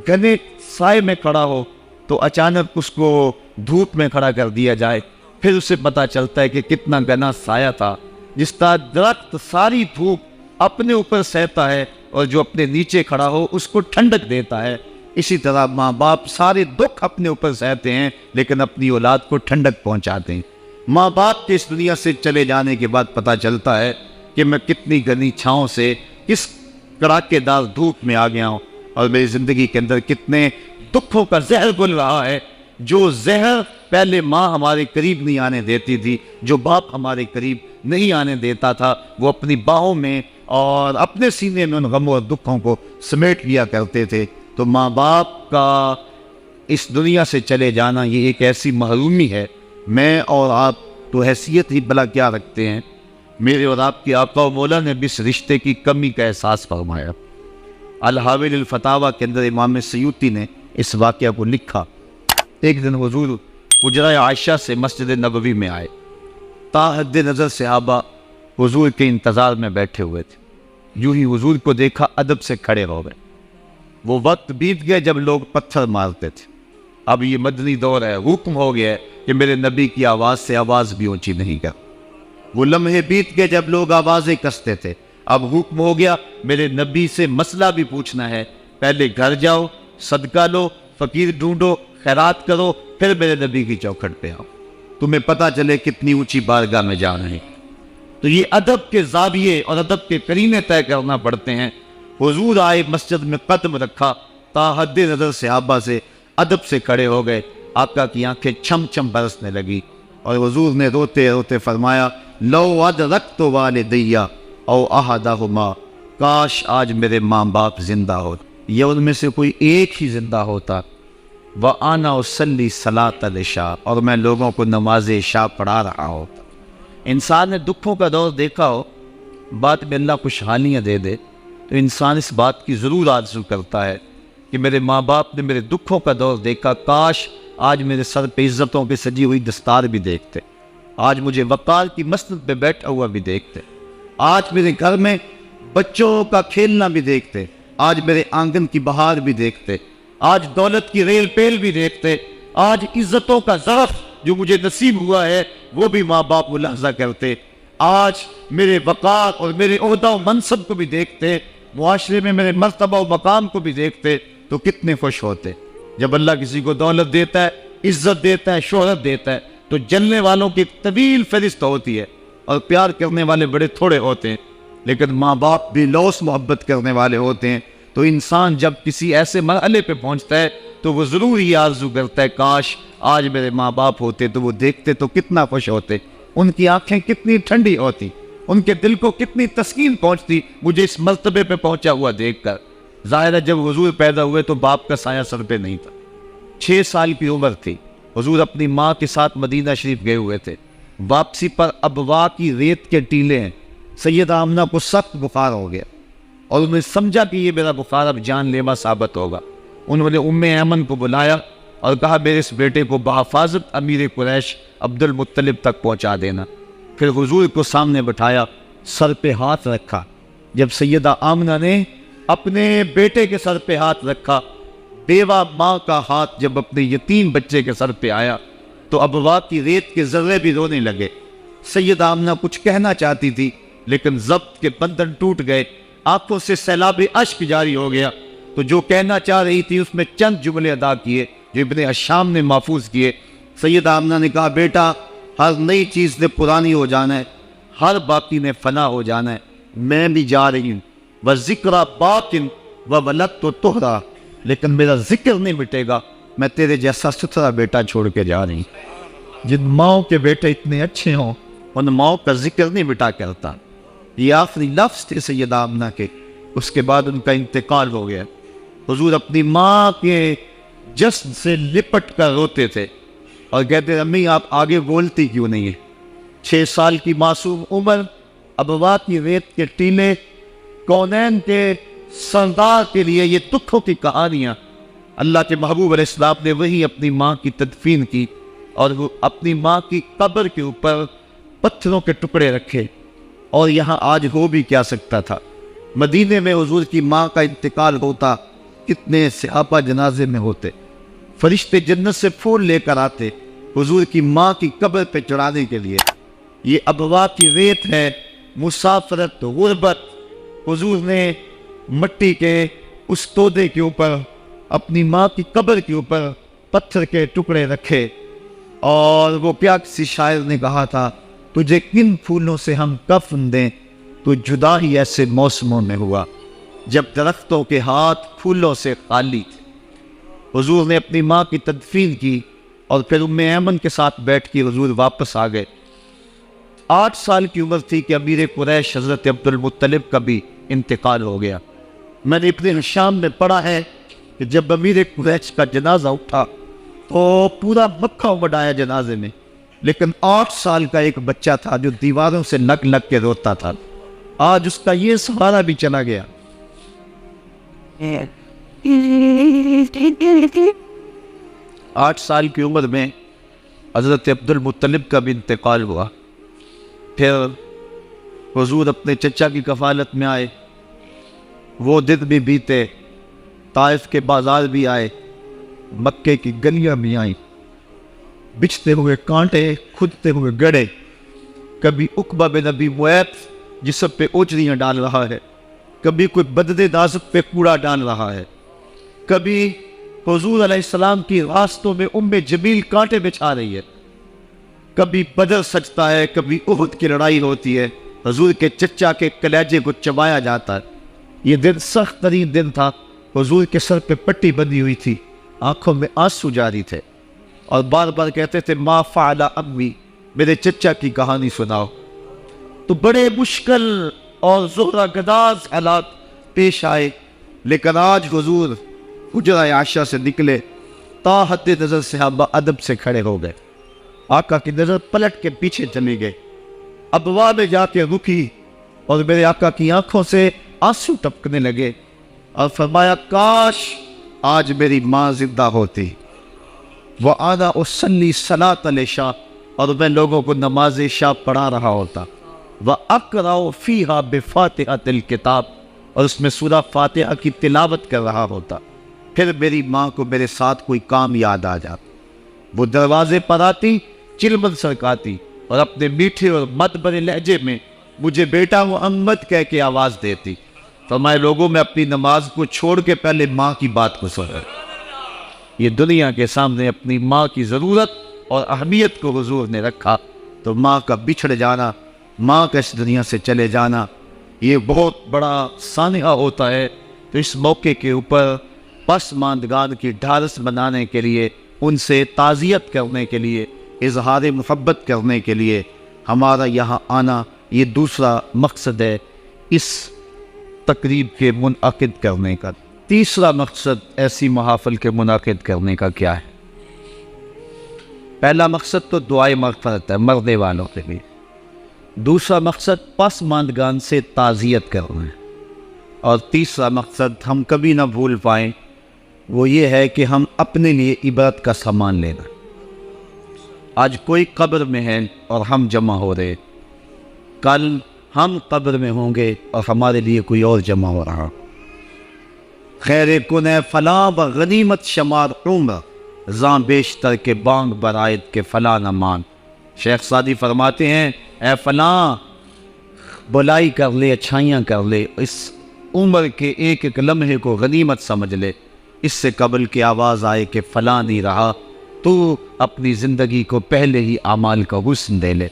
گھنے سائے میں کھڑا ہو تو اچانک اس کو دھوپ میں کھڑا کر دیا جائے, پھر اسے پتہ چلتا ہے کہ کتنا گھنا سایہ تھا. جس طرح درخت ساری دھوپ اپنے اوپر سہتا ہے اور جو اپنے نیچے کھڑا ہو اس کو ٹھنڈک دیتا ہے, اسی طرح ماں باپ سارے دکھ اپنے اوپر سہتے ہیں لیکن اپنی اولاد کو ٹھنڈک پہنچاتے ہیں. ماں باپ کے اس دنیا سے چلے جانے کے بعد پتہ چلتا ہے کہ میں کتنی گھنی چھاؤں سے کس کڑاکے دار دھوپ میں آ گیا ہوں اور میری زندگی کے اندر کتنے دکھوں کا زہر گل رہا ہے. جو زہر پہلے ماں ہمارے قریب نہیں آنے دیتی تھی, جو باپ ہمارے قریب نہیں آنے دیتا تھا, وہ اپنی باہوں میں اور اپنے سینے میں ان غموں اور دکھوں کو سمیٹ لیا کرتے تھے. تو ماں باپ کا اس دنیا سے چلے جانا یہ ایک ایسی محرومی ہے. میں اور آپ تو حیثیت ہی بلا کیا رکھتے ہیں, میرے اور آپ کے آقا و مولا نے بھی اس رشتے کی کمی کا احساس فرمایا. الحاوی الفتاوی کے اندر امام سیوطی نے اس واقعہ کو لکھا. ایک دن حضور حجرہ عائشہ سے مسجد نبوی میں آئے. تا حد نظر صحابہ حضور کے انتظار میں بیٹھے ہوئے تھے. یوں ہی حضور کو دیکھا, ادب سے کھڑے ہو گئے. وہ وقت بیت گئے جب لوگ پتھر مارتے تھے. اب یہ مدنی دور ہے, حکم ہو گیا ہے کہ میرے نبی کی آواز سے آواز بھی اونچی نہیں کر. وہ لمحے بیت گئے جب لوگ آوازیں کستے تھے. اب حکم ہو گیا میرے نبی سے مسئلہ بھی پوچھنا ہے, پہلے گھر جاؤ, صدقہ لو, فقیر ڈھونڈو, خیرات کرو, پھر میرے نبی کی چوکھٹ پہ آؤ, تمہیں پتہ چلے کتنی اونچی بارگاہ میں جا رہے ہیں. تو یہ ادب کے زاویے اور ادب کے قرینے طے کرنا پڑتے ہیں. حضور آئے, مسجد میں قدم رکھا, تا حد نظر صحابہ سے ادب سے کھڑے ہو گئے. آقا کی آنکھیں چھم چھم برسنے لگی اور حضور نے روتے روتے فرمایا, لو ادرکت والدی او احدہما, کاش آج میرے ماں باپ زندہ ہو یا ان میں سے کوئی ایک ہی زندہ ہوتا. وَأَنَا أُصَلِّي صَلَاةَ الْعِشَاءِ, اور میں لوگوں کو نماز عشاء پڑھا رہا ہوتا. انسان نے دکھوں کا دور دیکھا ہو, بعد میں اللہ خوشحالیاں دے دے تو انسان اس بات کی ضرور آرزو کرتا ہے کہ میرے ماں باپ نے میرے دکھوں کا دور دیکھا, کاش آج میرے سر پہ عزتوں پہ سجی ہوئی دستار بھی دیکھتے, آج مجھے وقار کی مسند پہ بیٹھا ہوا بھی دیکھتے, آج میرے گھر میں بچوں کا کھیلنا بھی دیکھتے, آج میرے آنگن کی بہار بھی دیکھتے, آج دولت کی ریل پیل بھی دیکھتے, آج عزتوں کا ظرف جو مجھے نصیب ہوا ہے وہ بھی ماں باپ ملاحظہ کرتے, آج میرے وقار اور میرے عہدہ و منصب کو بھی دیکھتے, معاشرے میں میرے مرتبہ و مقام کو بھی دیکھتے, تو کتنے خوش ہوتے. جب اللہ کسی کو دولت دیتا ہے, عزت دیتا ہے, شہرت دیتا ہے, تو جلنے والوں کی ایک طویل فہرست ہوتی ہے اور پیار کرنے والے بڑے تھوڑے ہوتے ہیں, لیکن ماں باپ بھی لوس محبت کرنے والے ہوتے ہیں. تو انسان جب کسی ایسے مرحلے پہ پہنچتا ہے تو وہ ضرور ہی آرزو کرتا ہے, کاش آج میرے ماں باپ ہوتے تو وہ دیکھتے تو کتنا خوش ہوتے, ان کی آنکھیں کتنی ٹھنڈی ہوتی, ان کے دل کو کتنی تسکین پہنچتی مجھے اس مرتبے پہ پہنچا ہوا دیکھ کر. ظاہر ہے جب حضور پیدا ہوئے تو باپ کا سایہ سر پہ نہیں تھا, 6 سال کی عمر تھی. حضور اپنی ماں کے ساتھ مدینہ شریف گئے ہوئے تھے. واپسی پر ابوا کی ریت کے ٹیلے ہیں. سیدہ آمنہ کو سخت بخار ہو گیا اور انہوں نے سمجھا کہ یہ میرا بخار اب جان لیوا ثابت ہوگا. انہوں نے ام ایمن کو بلایا اور کہا میرے اس بیٹے کو بحفاظت امیر قریش عبد المطلب تک پہنچا دینا. پھر حضور کو سامنے بٹھایا, سر پہ ہاتھ رکھا. جب سیدہ آمنہ نے اپنے بیٹے کے سر پہ ہاتھ رکھا, بیوہ ماں کا ہاتھ جب اپنے یتیم بچے کے سر پہ آیا تو ابوا کی ریت کے ذرے بھی رونے لگے. سیدہ آمنہ کچھ کہنا چاہتی تھی لیکن ضبط کے بندھن ٹوٹ گئے, آنکھوں سے سیلاب اشک جاری ہو گیا. تو جو کہنا چاہ رہی تھی اس میں چند جملے ادا کیے جو ابن حشام نے محفوظ کیے. سیدہ آمنہ نے کہا, بیٹا ہر نئی چیز نے پرانی ہو جانا ہے, ہر باقی نے فنا ہو جانا ہے, میں بھی جا رہی ہوں. وَذِكْرَ بَاقٍ وَوَلَدْتُ طُهْرًا, لیکن میرا ذکر نہیں مٹے گا, میں تیرے جیسا ستھرا بیٹا چھوڑ کے جا رہی ہوں. جن ماؤں کے بیٹے اتنے اچھے ہوں ان ماؤں کا ذکر نہیں مٹا کرتا. یہ آخری لفظ تھے سیدہ آمنہ کے, اس کے بعد ان کا انتقال ہو گیا. حضور اپنی ماں کے جسم سے لپٹ کر روتے تھے اور کہتے امی آپ آگے بولتی کیوں نہیں ہیں؟ 6 سال کی معصوم عمر، ابوا کی ریت کے ٹیلے، کونین کے سردار کے لیے یہ دکھوں کی کہانیاں۔ اللہ کے محبوب علیہ السلام نے وہی اپنی ماں کی تدفین کی اور وہ اپنی ماں کی قبر کے اوپر پتھروں کے ٹکڑے رکھے، اور یہاں آج ہو بھی کیا سکتا تھا؟ مدینے میں حضور کی ماں کا انتقال ہوتا، کتنے صحابہ جنازے میں ہوتے، فرشتے جنت سے پھول لے کر آتے حضور کی ماں کی قبر پہ چڑھانے کے لیے۔ یہ ابوا کی ریت ہے، مسافرت، غربت۔ حضور نے مٹی کے اس تودے کے اوپر، اپنی ماں کی قبر کے اوپر پتھر کے ٹکڑے رکھے، اور وہ کیا کسی شاعر نے کہا تھا، تجھے کن پھولوں سے ہم کفن دیں، تو جدا ہی ایسے موسموں میں ہوا جب درختوں کے ہاتھ پھولوں سے خالی تھے۔ حضور نے اپنی ماں کی تدفین کی اور پھر ام ایمن کے ساتھ بیٹھ کے حضور واپس آ گئے۔ 8 سال کی عمر تھی کہ امیر قریش حضرت عبد المطلب کا بھی انتقال ہو گیا۔ میں نے ابن ہشام میں پڑھا ہے کہ جب امیر قریش کا جنازہ اٹھا تو پورا مکہ امڈ آیا جنازے میں، لیکن 8 سال کا ایک بچہ تھا جو دیواروں سے لگ لگ کے روتا تھا، آج اس کا یہ سہارا بھی چلا گیا۔ 8 سال کی عمر میں حضرت عبد المطلب کا بھی انتقال ہوا۔ پھر حضور اپنے چچا کی کفالت میں آئے، وہ دن بھی بیتے، طائف کے بازار بھی آئے، مکے کی گلیاں بھی آئیں، بچھتے ہوئے کانٹے، کھدتے ہوئے گڑے، کبھی عقبہ بن ابی معیط جسم پہ اوجریاں ڈال رہا ہے، کبھی کوئی بددے نازک پہ کوڑا ڈال رہا ہے، کبھی حضور علیہ السلام کی راستوں میں جمیل کانٹے بچھا رہی ہے، کبھی بدر سجتا ہے، کبھی احد کی لڑائی ہوتی ہے، حضور کے چچا کے کلیجے کو چبایا جاتا ہے۔ یہ دن سخت ترین دن تھا، حضور کے سر پہ پٹی بندھی ہوئی تھی، آنکھوں میں آنسو جاری تھے، اور بار بار کہتے تھے ما فعل امی، میرے چچا کی کہانی سناؤ۔ تو بڑے مشکل اور زہرہ گداز حالات پیش آئے، لیکن آج حضور حجرہ عائشہ سے نکلے، تا حد نظر صحابہ ادب سے کھڑے ہو گئے، آقا کی نظر پلٹ کے پیچھے چلی گئی، ابوا میں جا کے رکی، اور میرے آقا کی آنکھوں سے آنسو ٹپکنے لگے، اور فرمایا کاش آج میری ماں زندہ ہوتی، وَأَنَا أُصَلِّي صَلَاةَ الْعِشَاء، اور میں لوگوں کو نماز عشاء پڑھا رہا ہوتا، وَأَقْرَأُ فِيهَا بِفَاتِحَةِ الْكِتَابِ، اور اس میں سورہ فاتحہ کی تلاوت کر رہا ہوتا، پھر میری ماں کو میرے ساتھ کوئی کام یاد آ جاتا، وہ دروازے پر آتی، چلمن سرکاتی، اور اپنے میٹھے اور مد بھرے لہجے میں مجھے بیٹا محمد کہہ کے آواز دیتی، فرمائے لوگوں میں اپنی نماز کو چھوڑ کے پہلے ماں کی بات کو سنا۔ یہ دنیا کے سامنے اپنی ماں کی ضرورت اور اہمیت کو حضور نے رکھا، تو ماں کا بچھڑ جانا، ماں کا اس دنیا سے چلے جانا، یہ بہت بڑا سانحہ ہوتا ہے۔ تو اس موقع کے اوپر پسماندگان کی ڈھارس بنانے کے لیے، ان سے تعزیت کرنے کے لیے، اظہار محبت کرنے کے لیے ہمارا یہاں آنا یہ دوسرا مقصد ہے اس تقریب کے منعقد کرنے کا۔ تیسرا مقصد ایسی محافل کے منعقد کرنے کا کیا ہے؟ پہلا مقصد تو دعائے مغفرت ہے مرنے والوں کے لیے، دوسرا مقصد پسماندگان سے تعزیت کرنا ہے، اور تیسرا مقصد ہم کبھی نہ بھول پائیں وہ یہ ہے کہ ہم اپنے لیے عبرت کا سامان لینا۔ آج کوئی قبر میں ہے اور ہم جمع ہو رہے، کل ہم قبر میں ہوں گے اور ہمارے لیے کوئی اور جمع ہو رہا۔ خیر کن فلاں و غنیمت شمار عمر، زاں بیشتر کے بانگ برائد کے فلاں نہ مان۔ شیخ سعدی فرماتے ہیں اے فلاں بلائی کر لے، اچھائیاں کر لے، اس عمر کے ایک ایک لمحے کو غنیمت سمجھ لے، اس سے قبل کی آواز آئے کہ فلاں نہیں رہا، تو اپنی زندگی کو پہلے ہی اعمال کا حسن دے لے۔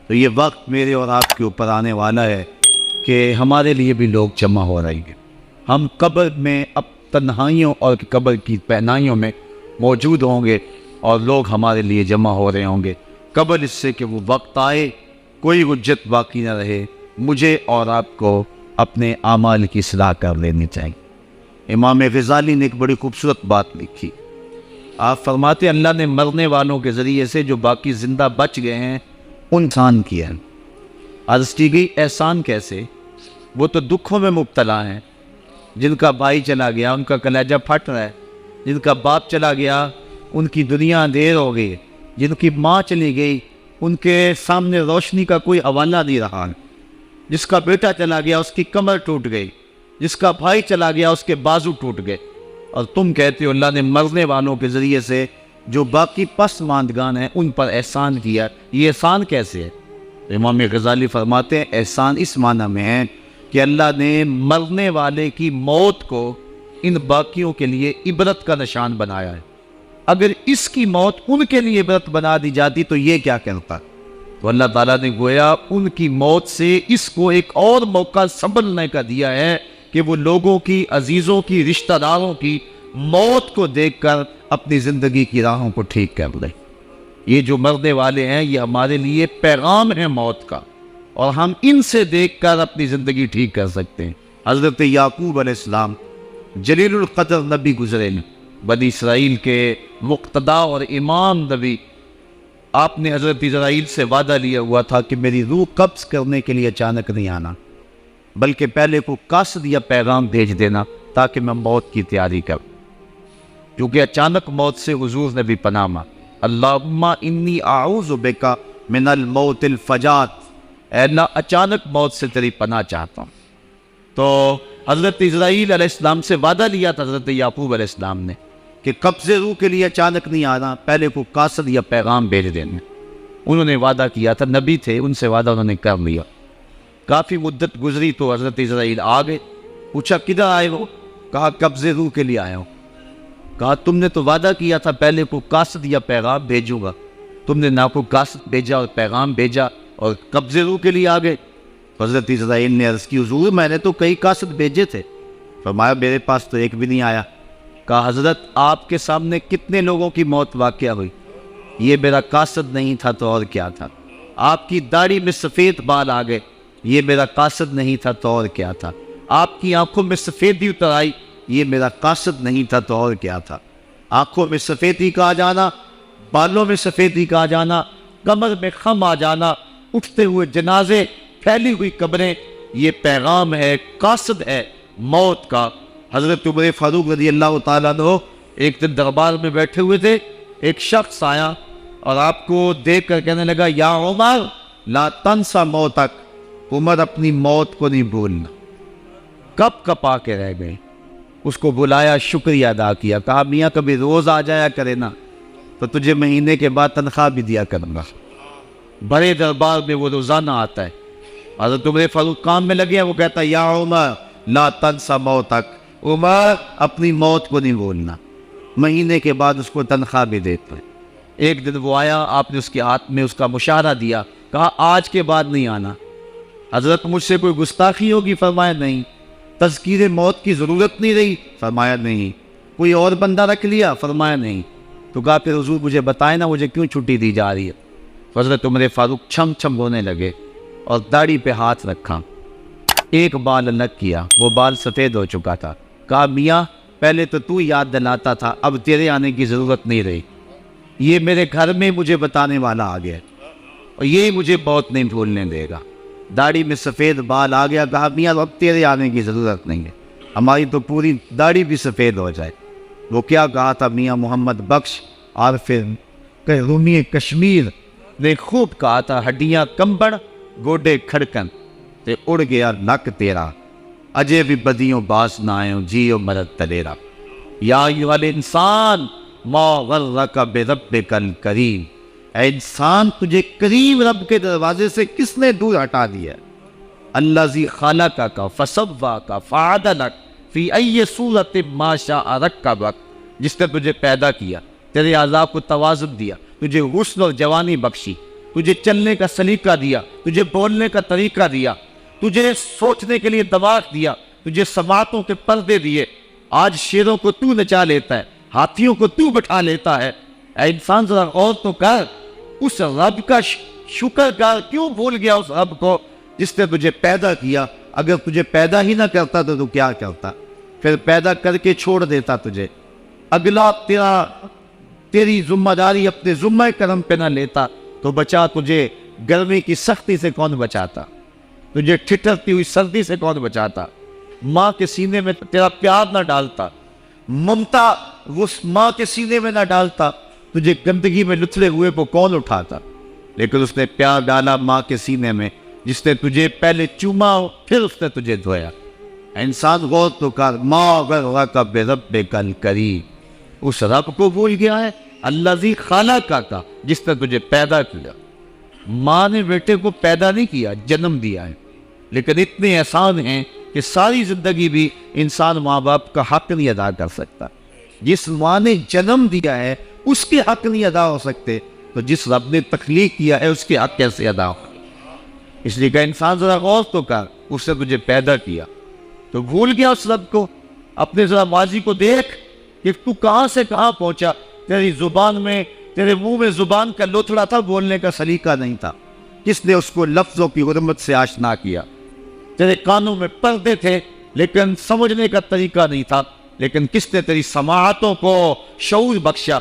تو یہ وقت میرے اور آپ کے اوپر آنے والا ہے کہ ہمارے لیے بھی لوگ جمع ہو رہے ہیں، ہم قبر میں اب تنہائیوں اور قبر کی پہنائیوں میں موجود ہوں گے، اور لوگ ہمارے لیے جمع ہو رہے ہوں گے، قبل اس سے کہ وہ وقت آئے کوئی حجت باقی نہ رہے۔ مجھے اور آپ کو اپنے اعمال کی اصلاح کر لینی چاہیے۔ امام غزالی نے ایک بڑی خوبصورت بات لکھی. آپ فرماتے ہیں اللہ نے مرنے والوں کے ذریعے سے جو باقی زندہ بچ گئے ہیں ان احسان کیا ہے. عرض کی گئی احسان کیسے؟ وہ تو دکھوں میں مبتلا ہیں. جن کا بھائی چلا گیا ان کا کلیجہ پھٹ رہا ہے، جن کا باپ چلا گیا ان کی دنیا اندھیر ہو گئی، جن کی ماں چلی گئی ان کے سامنے روشنی کا کوئی حوالہ نہیں رہا، جس کا بیٹا چلا گیا اس کی کمر ٹوٹ گئی، جس کا بھائی چلا گیا اس کے بازو ٹوٹ گئے. اور تم کہتے ہو اللہ نے مرنے والوں کے ذریعے سے جو باقی پسماندگان ہیں ان پر احسان کیا. یہ احسان کیسے ہے؟ امام غزالی فرماتے ہیں احسان اس معنی میں ہے کہ اللہ نے مرنے والے کی موت کو ان باقیوں کے لیے عبرت کا نشان بنایا ہے. اگر اس کی موت ان کے لیے عبرت بنا دی جاتی تو یہ کیا کرتا؟ تو اللہ تعالیٰ نے گویا ان کی موت سے اس کو ایک اور موقع سنبھلنے کا دیا ہے کہ وہ لوگوں کی، عزیزوں کی، رشتہ داروں کی موت کو دیکھ کر اپنی زندگی کی راہوں کو ٹھیک کر لیں. یہ جو مرنے والے ہیں یہ ہمارے لیے پیغام ہے موت کا، اور ہم ان سے دیکھ کر اپنی زندگی ٹھیک کر سکتے ہیں. حضرت یعقوب علیہ السلام جلیل القدر نبی گزرے ہیں، بنی اسرائیل کے مقتدا اور امام نبی. آپ نے حضرت اسرائیل سے وعدہ لیا ہوا تھا کہ میری روح قبض کرنے کے لیے اچانک نہیں آنا، بلکہ پہلے کو قاصد یا پیغام بھیج دینا تاکہ میں موت کی تیاری کروں. کیونکہ اچانک موت سے حضور نے بھی پناہ مانگی. اللہم انی اعوذ بک من الموت الفجات، اے اللہ اچانک موت سے تیری پناہ چاہتا ہوں. تو حضرت اسرائیل علیہ السلام سے وعدہ لیا تھا حضرت یعقوب علیہ السلام نے کہ قبض روح کے لیے اچانک نہیں آنا، پہلے کو قاصد یا پیغام بھیج دینا. انہوں نے وعدہ کیا تھا، نبی تھے، ان سے وعدہ انہوں نے کر لیا. کافی مدت گزری تو حضرت اسرائیل آ گئے. پوچھا کدھر آئے ہو؟ کہا قبض روح کے لیے آئے ہو. کہا تم نے تو وعدہ کیا تھا پہلے کو قاصد یا پیغام بھیجوں گا، تم نے نہ کو قاصد بھیجا اور پیغام بھیجا اور قبض روح کے لیے آ گئے. حضرت اسرائیل نے عرض کی حضور میں نے تو کئی قاصد بھیجے تھے. فرمایا میرے پاس تو ایک بھی نہیں آیا. کہا حضرت آپ کے سامنے کتنے لوگوں کی موت واقع ہوئی، یہ میرا قاصد نہیں تھا تو اور کیا تھا. آپ کی داڑھی میں سفید بال آ گئے، یہ میرا قاصد نہیں تھا تو اور کیا تھا. آپ کی آنکھوں میں سفیدی اتر آئی، یہ میرا قاصد نہیں تھا تو اور کیا تھا. آنکھوں میں سفیدی کا آ جانا، بالوں میں سفیدی کا آ جانا، کمر میں خم آ جانا، اٹھتے ہوئے جنازے، پھیلی ہوئی قبریں، یہ پیغام ہے، قاصد ہے موت کا. حضرت عمر فاروق رضی اللہ تعالیٰ عنہ ایک دن دربار میں بیٹھے ہوئے تھے. ایک شخص آیا اور آپ کو دیکھ کر کہنے لگا یا عمر لا تنسا موتک، عمر اپنی موت کو نہیں بھولنا. کب کپا کے رہ گئے. اس کو بلایا، شکریہ ادا کیا، کہا میاں کبھی روز آ جایا کرے نا تو تجھے مہینے کے بعد تنخواہ بھی دیا کروں گا. بڑے دربار میں وہ روزانہ آتا ہے. حضرت عمر فاروق کام میں لگے ہیں، وہ کہتا ہے یا عمر لا تنسا موتک، عمر اپنی موت کو نہیں بھولنا. مہینے کے بعد اس کو تنخواہ بھی دیتے ہیں. ایک دن وہ آیا، آپ نے اس کے ہاتھ میں اس کا مشارہ دیا، کہا آج کے بعد نہیں آنا. حضرت مجھ سے کوئی گستاخی ہوگی؟ فرمایا نہیں. تذکیر موت کی ضرورت نہیں رہی؟ فرمایا نہیں. کوئی اور بندہ رکھ لیا؟ فرمایا نہیں. تو کہا پھر حضور مجھے بتائیں نا مجھے کیوں چھٹی دی جا رہی ہے. حضرت عمر فاروق چھم چھم رونے لگے اور داڑھی پہ ہاتھ رکھا، ایک بال الگ کیا، وہ بال سفید ہو چکا تھا. کہا میاں پہلے تو یاد دلاتا تھا، اب تیرے آنے کی ضرورت نہیں رہی. یہ میرے گھر میں مجھے بتانے والا آ گیا اور یہ مجھے بہت نہیں بھولنے دے گا. داڑھی میں سفید بال آ گیا. کہا میاں اب تیرے آنے کی ضرورت نہیں ہے، ہماری تو پوری داڑھی بھی سفید ہو جائے. وہ کیا کہا تھا میاں محمد بخش عارف رومی کشمیر نے خوب کہا تھا، ہڈیاں کمبڑ گوڈے کھڑکن تے اڑ گیا لک تیرا، اجے بھی بدیوں باس نہ آئے جیو مرد تلیرا. یا ایھا الانسان ما غرک بربک الکریم، اے انسان تجھے کریم رب کے دروازے سے کس نے دور ہٹا دیا؟ الذی خلقک فسواک فعدلک فی ای صورت ما شاء رکبک، جس نے تجھے پیدا کیا، تیرے اعضاء کو توازن دیا، تجھے حسن اور جوانی بخشی، تجھے چلنے کا سلیقہ دیا، تجھے بولنے کا طریقہ دیا، تجھے سوچنے کے لیے دماغ دیا، تجھے سماعتوں کے پردے دیے. آج شیروں کو تو نچا لیتا ہے، ہاتھیوں کو تو بٹھا لیتا ہے. اے انسان ذرا غور تو کر، اس رب کا شکر کر، کیوں بھول گیا اس رب کو جس نے تجھے پیدا کیا؟ اگر تجھے پیدا ہی نہ کرتا تو کیا کرتا؟ پھر پیدا کر کے چھوڑ دیتا تجھے، اگلا تیری ذمہ داری اپنے ذمہ کرم پہ نہ لیتا تو بچا تجھے گرمی کی سختی سے کون بچاتا؟ تجھے ٹھٹرتی ہوئی سردی سے کون بچاتا؟ ماں کے سینے میں تیرا پیار نہ ڈالتا، ممتا اس ماں کے سینے میں نہ ڈالتا، تجھے گندگی میں لتھڑے ہوئے کو کون اٹھاتا؟ لیکن اس نے پیار ڈالا ماں کے سینے میں، جس نے تجھے پہلے چوما پھر اس نے تجھے دھویا۔ انسان غور تو کر، ماں غرک بربک الکریم، اس رب کو بھول گیا ہے الذی خلقک کا جس نے تجھے پیدا کیا۔ ماں نے بیٹے کو پیدا نہیں کیا، جنم دیا ہے، لیکن اتنے احسان ہیں کہ ساری زندگی بھی انسان ماں باپ کا حق نہیں ادا کر سکتا۔ جس ماں نے جنم دیا ہے اس کے حق نہیں ادا ہو سکتے، تو جس رب نے تخلیق کیا ہے اس کے حق کیسے ادا ہو؟ اس لیے کہ انسان ذرا غور تو کر، اس نے تجھے پیدا کیا تو بھول گیا اس رب کو؟ اپنے ذرا ماضی کو دیکھ کہ تو کہاں سے کہاں پہنچا۔ تیری زبان میں، تیرے منہ میں زبان کا لوتھڑا تھا، بولنے کا سلیقہ نہیں تھا، کس نے اس کو لفظوں کی حرمت سے آشنا کیا؟ تیرے کانوں میں پردے تھے لیکن سمجھنے کا طریقہ نہیں تھا، لیکن کس نے تیری سماعتوں کو شعور بخشا؟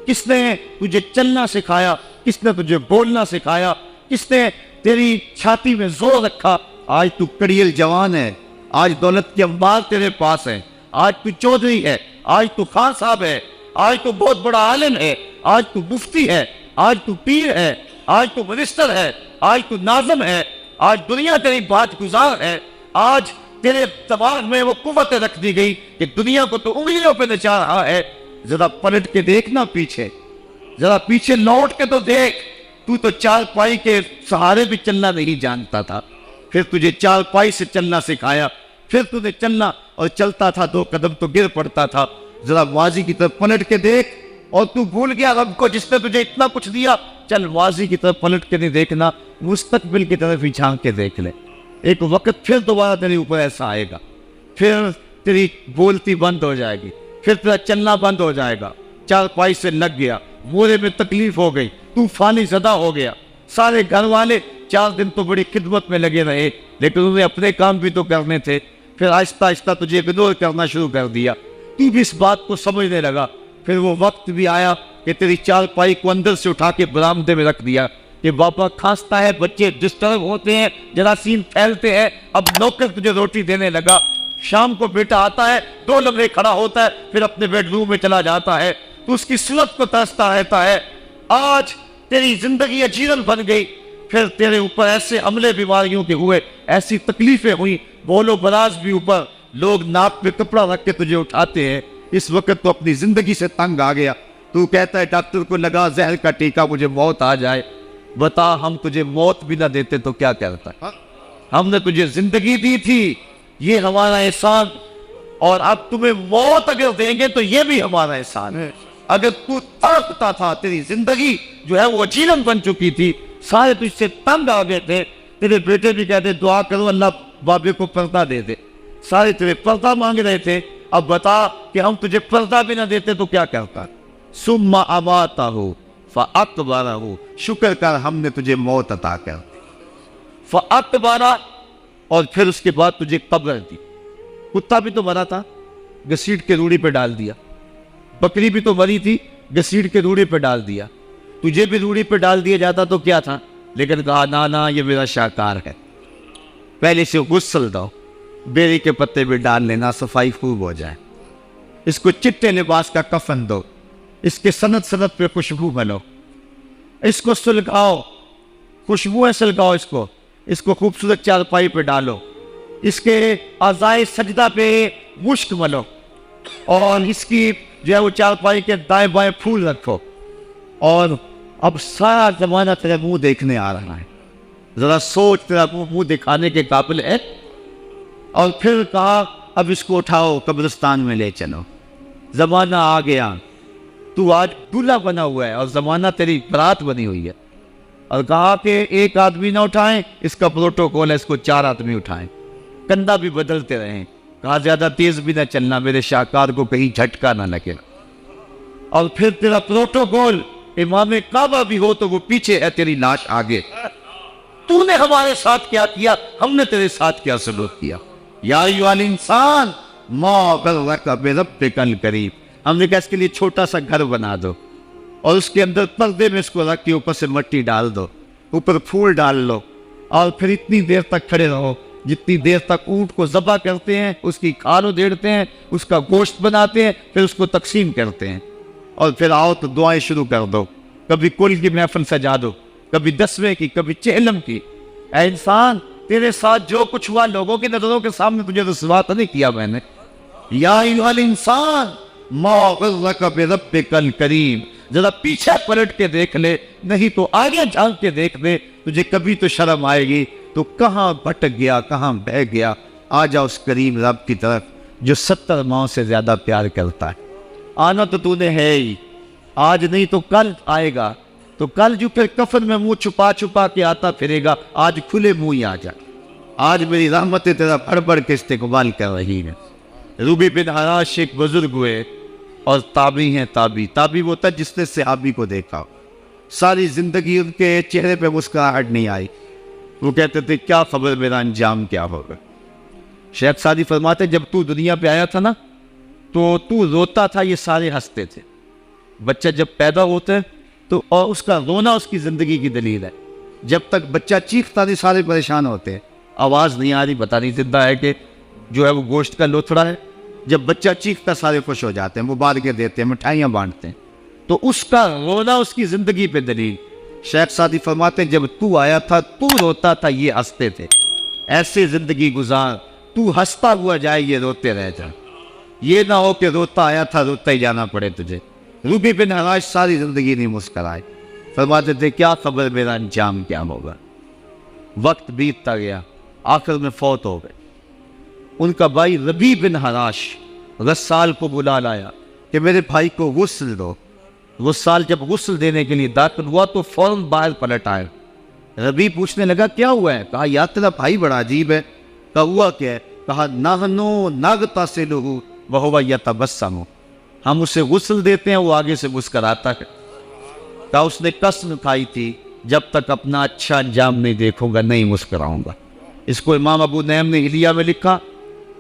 کس نے تجھے چلنا سکھایا؟ کس نے تجھے بولنا سکھایا؟ کس نے تیری چھاتی میں زور رکھا؟ آج تو کڑیل جوان ہے، آج دولت کے انبار تیرے پاس ہے، آج تو چودھری ہے، آج تو خان صاحب ہے، آج تو بہت بڑا عالم ہے، آج تو مفتی ہے، آج تو پیر ہے، آج تو منسٹر ہے، آج تو ناظم ہے، آج دنیا تیری بات گزار ہے، آج تیرے دماغ میں وہ قوت رکھ دی گئی کہ دنیا کو تو انگلیوں پہ نچا رہا ہے۔ ذرا پلٹ کے دیکھنا پیچھے، ذرا پیچھے لوٹ کے تو دیکھ، تو چار پائی کے سہارے بھی چلنا نہیں جانتا تھا، پھر تجھے چار پائی سے چلنا سکھایا، پھر تجھے چلنا، اور چلتا تھا 2 قدم تو گر پڑتا تھا۔ ذرا ماضی کی طرف پلٹ کے دیکھ، اور تو بھول گیا رب کو جس نے تجھے اتنا کچھ دیا۔ چل ماضی کی طرف پلٹ کے نہیں دیکھنا، مستقبل کی طرف ہی جھانک کے دیکھ لے۔ ایک وقت پھر دوبارہ تیرے اوپر ایسا آئے گا، پھر تیری بولتی بند ہو جائے گی، پھر تیرا چلنا بند ہو جائے گا، چار پائی سے لگ گیا، مورے میں تکلیف ہو گئی، تو فانی زدہ ہو گیا۔ سارے گھر والے 4 دن تو بڑی خدمت میں لگے رہے، لیکن انہیں اپنے کام بھی تو کرنے تھے، پھر آہستہ آہستہ تجھے اگنور کرنا شروع کر دیا۔ تو بھی اس بات کو سمجھنے لگا، پھر وہ وقت بھی آیا کہ تیری چار پائی کو اندر سے اٹھا کے برآمدے میں رکھ دیا کہ بابا کھانستا ہے، بچے ڈسٹرب ہوتے ہیں، جراثیم پھیلتے ہیں، اب نوکر تجھے روٹی دینے لگا۔ شام کو بیٹا آتا ہے، 2 لمحے کھڑا ہوتا ہے، پھر اپنے بیڈ روم میں چلا جاتا ہے، تو اس کی صورت کو ترستا رہتا ہے۔ آج تیری زندگی اجیرن بن گئی، پھر تیرے اوپر ایسے عملے بیماریوں کے ہوئے، ایسی تکلیفیں ہوئی، بول و براز بھی اوپر، لوگ ناک پہ کپڑا رکھ کے تجھے اٹھاتے ہیں۔ اس وقت تو اپنی زندگی سے تنگ آ گیا، تو کہتا ہے ڈاکٹر کو لگا زہر کا ٹیکہ، مجھے موت آ جائے۔ بتا ہم تجھے موت بھی نہ دیتے تو کیا کرتا؟ ہم نے تجھے زندگی دی تھی، یہ ہمارا احسان، اور اب تمہیں موت اگر دیں گے تو یہ بھی ہمارا احسان ہے۔ اگر تو تڑپتا تھا، تیری زندگی جو ہے وہ اجیرن بن چکی تھی، سارے تجھ سے تنگ آ گئے تھے، تیرے بیٹے بھی کہتے دعا کرو اللہ بابے کو پردہ دے دے، سارے تیرے پردہ مانگ رہے تھے، اب بتا کہ ہم تجھے پردہ بھی نہ دیتے تو کیا کرتا؟ ثم اماتہ فاقبرہ، شکر کر ہم نے تجھے موت عطا کر دی، فاقبرہ، اور پھر اس کے بعد تجھے قبر دی۔ کتا بھی تو مرا تھا، گھسیٹ کے روڑی پہ ڈال دیا، بکری بھی تو مری تھی، گھسیٹ کے روڑی پہ ڈال دیا، تجھے بھی روڑی پہ ڈال دیا جاتا تو کیا تھا؟ لیکن کہا نا یہ میرا شاہکار ہے، پہلے سے غسل دو، بیری کے پتے بھی ڈال لینا، صفائی خوب ہو جائے، اس کو چٹے لباس کا کفن دو، اس کے سند سند پہ خوشبو ملو، اس کو سلگاؤ، خوشبوئیں سلگاؤ، اس کو خوبصورت چارپائی پہ ڈالو، اس کے اعضائے سجدہ پہ مشک ملو، اور اس کی جو ہے وہ چارپائی کے دائیں بائیں پھول رکھو، اور اب سارا زمانہ تیرے منہ دیکھنے آ رہا ہے، ذرا سوچ تیرا منہ دکھانے کے قابل ہے؟ اور پھر کہا اب اس کو اٹھاؤ قبرستان میں لے چلو، زمانہ آ گیا، تو آج دولہا بنا ہوا ہے اور زمانہ تیری برات بنی ہوئی ہے، اور کہا کہ ایک آدمی نہ اٹھائیں، اس کا پروٹوکول ہے، اس کو 4 آدمی اٹھائیں، کندھا بھی بدلتے رہیں، کہا زیادہ تیز بھی نہ چلنا، میرے شاہکار کو کہیں جھٹکا نہ لگے، اور پھر تیرا پروٹوکول امام کعبہ بھی ہو تو وہ پیچھے ہے، تیری لاش آگے۔ تو نے ہمارے ساتھ کیا کیا، ہم نے تیرے ساتھ کیا سلوک کیا۔ یا ایھا الانسان ما غرک بربک الکریم، ہم نے کہا اس کے لیے چھوٹا سا گھر بنا دو اور اس کے اندر پردے میں اس کو رکھ کے اوپر سے مٹی ڈال دو، اوپر پھول ڈال لو، اور پھر اتنی دیر تک کھڑے رہو جتنی دیر تک اونٹ کو ذبح کرتے ہیں، اس کی کھال ادھیڑتے ہیں، اس کا گوشت بناتے ہیں، پھر اس کو تقسیم کرتے ہیں، اور پھر آؤ تو دعائیں شروع کر دو، کبھی کل کی محفل سجا دو، کبھی 10ویں کی، کبھی چہلم کی۔ اے انسان، تیرے ساتھ جو کچھ ہوا لوگوں کی نظروں کے سامنے تجھے رسوا تو نہیں کیا میں نے۔ یا ایھا الانسان ما غرک بربک الکریم، ذرا پیچھے پلٹ کے دیکھ لے، نہیں تو آگے جھانک کے دیکھ لے، تجھے کبھی تو شرم آئے گی، تو کہاں بھٹک گیا، کہاں بہ گیا۔ آ جا اس کریم رب کی طرف جو 70 ماؤں سے زیادہ پیار کرتا ہے۔ آنا تو نے ہے ہی، آج نہیں تو کل آئے گا، تو کل جو پھر کفن میں منہ چھپا چھپا کے آتا پھرے گا، آج کھلے منہ ہی آ جا۔ آج میری رحمتیں تیرا بڑھ بڑھ کے استقبال کر رہی ہیں۔ روبی بن حراش ایک بزرگ ہوئے اور تابعی ہیں۔ تابعی وہ تھا جس نے صحابی کو دیکھا، ساری زندگی ان کے چہرے پہ مسکراہٹ نہیں آئی، وہ کہتے تھے کیا خبر میرا انجام کیا ہوگا۔ شیخ سعدی فرماتے جب تو دنیا پہ آیا تھا نا تو روتا تھا، یہ سارے ہنستے تھے۔ بچہ جب پیدا ہوتا ہے تو اور اس کا رونا اس کی زندگی کی دلیل ہے، جب تک بچہ چیختا نہیں سارے پریشان ہوتے ہیں، آواز نہیں آ رہی، پتہ نہیں زندہ ہے کہ جو ہے وہ گوشت کا لوتھڑا ہے۔ جب بچہ چیختا سارے خوش ہو جاتے ہیں، مبارکیں دیتے ہیں، مٹھائیاں بانٹتے ہیں، تو اس کا رونا اس کی زندگی پہ دلیل۔ شیخ سعدی فرماتے ہیں جب تو آیا تھا تو روتا تھا، یہ ہنستے تھے، ایسے زندگی گزار تو ہنستا ہوا جائے، یہ روتے رہ جائے، یہ نہ ہو کہ روتا آیا تھا روتا ہی جانا پڑے تجھے۔ روبی بن حراش ساری زندگی نہیں مسکرائے، فرماتے تھے کیا خبر میرا انجام کیا ہوگا۔ وقت بیتتا گیا، آخر میں فوت ہو گئے۔ ان کا بھائی ربیع بن حراش غسال کو بلا لایا کہ میرے بھائی کو غسل دو۔ غسال جب غسل دینے کے لیے داخل ہوا تو فوراً باہر پلٹ آئے۔ ربیع پوچھنے لگا کیا ہوا ہے؟ کہا یار تیرا بھائی بڑا عجیب ہے۔ کہا ہوا کیا ہے؟ کہا نحنو نغتسلہ وہو یتبسم، ہم اسے غسل دیتے ہیں وہ آگے سے مسکراتا ہے۔ کہا اس نے قسم کھائی تھی جب تک اپنا اچھا انجام نہیں دیکھوں گا نہیں مسکراؤں گا۔ اس کو امام ابو نعیم نے حلیہ میں لکھا،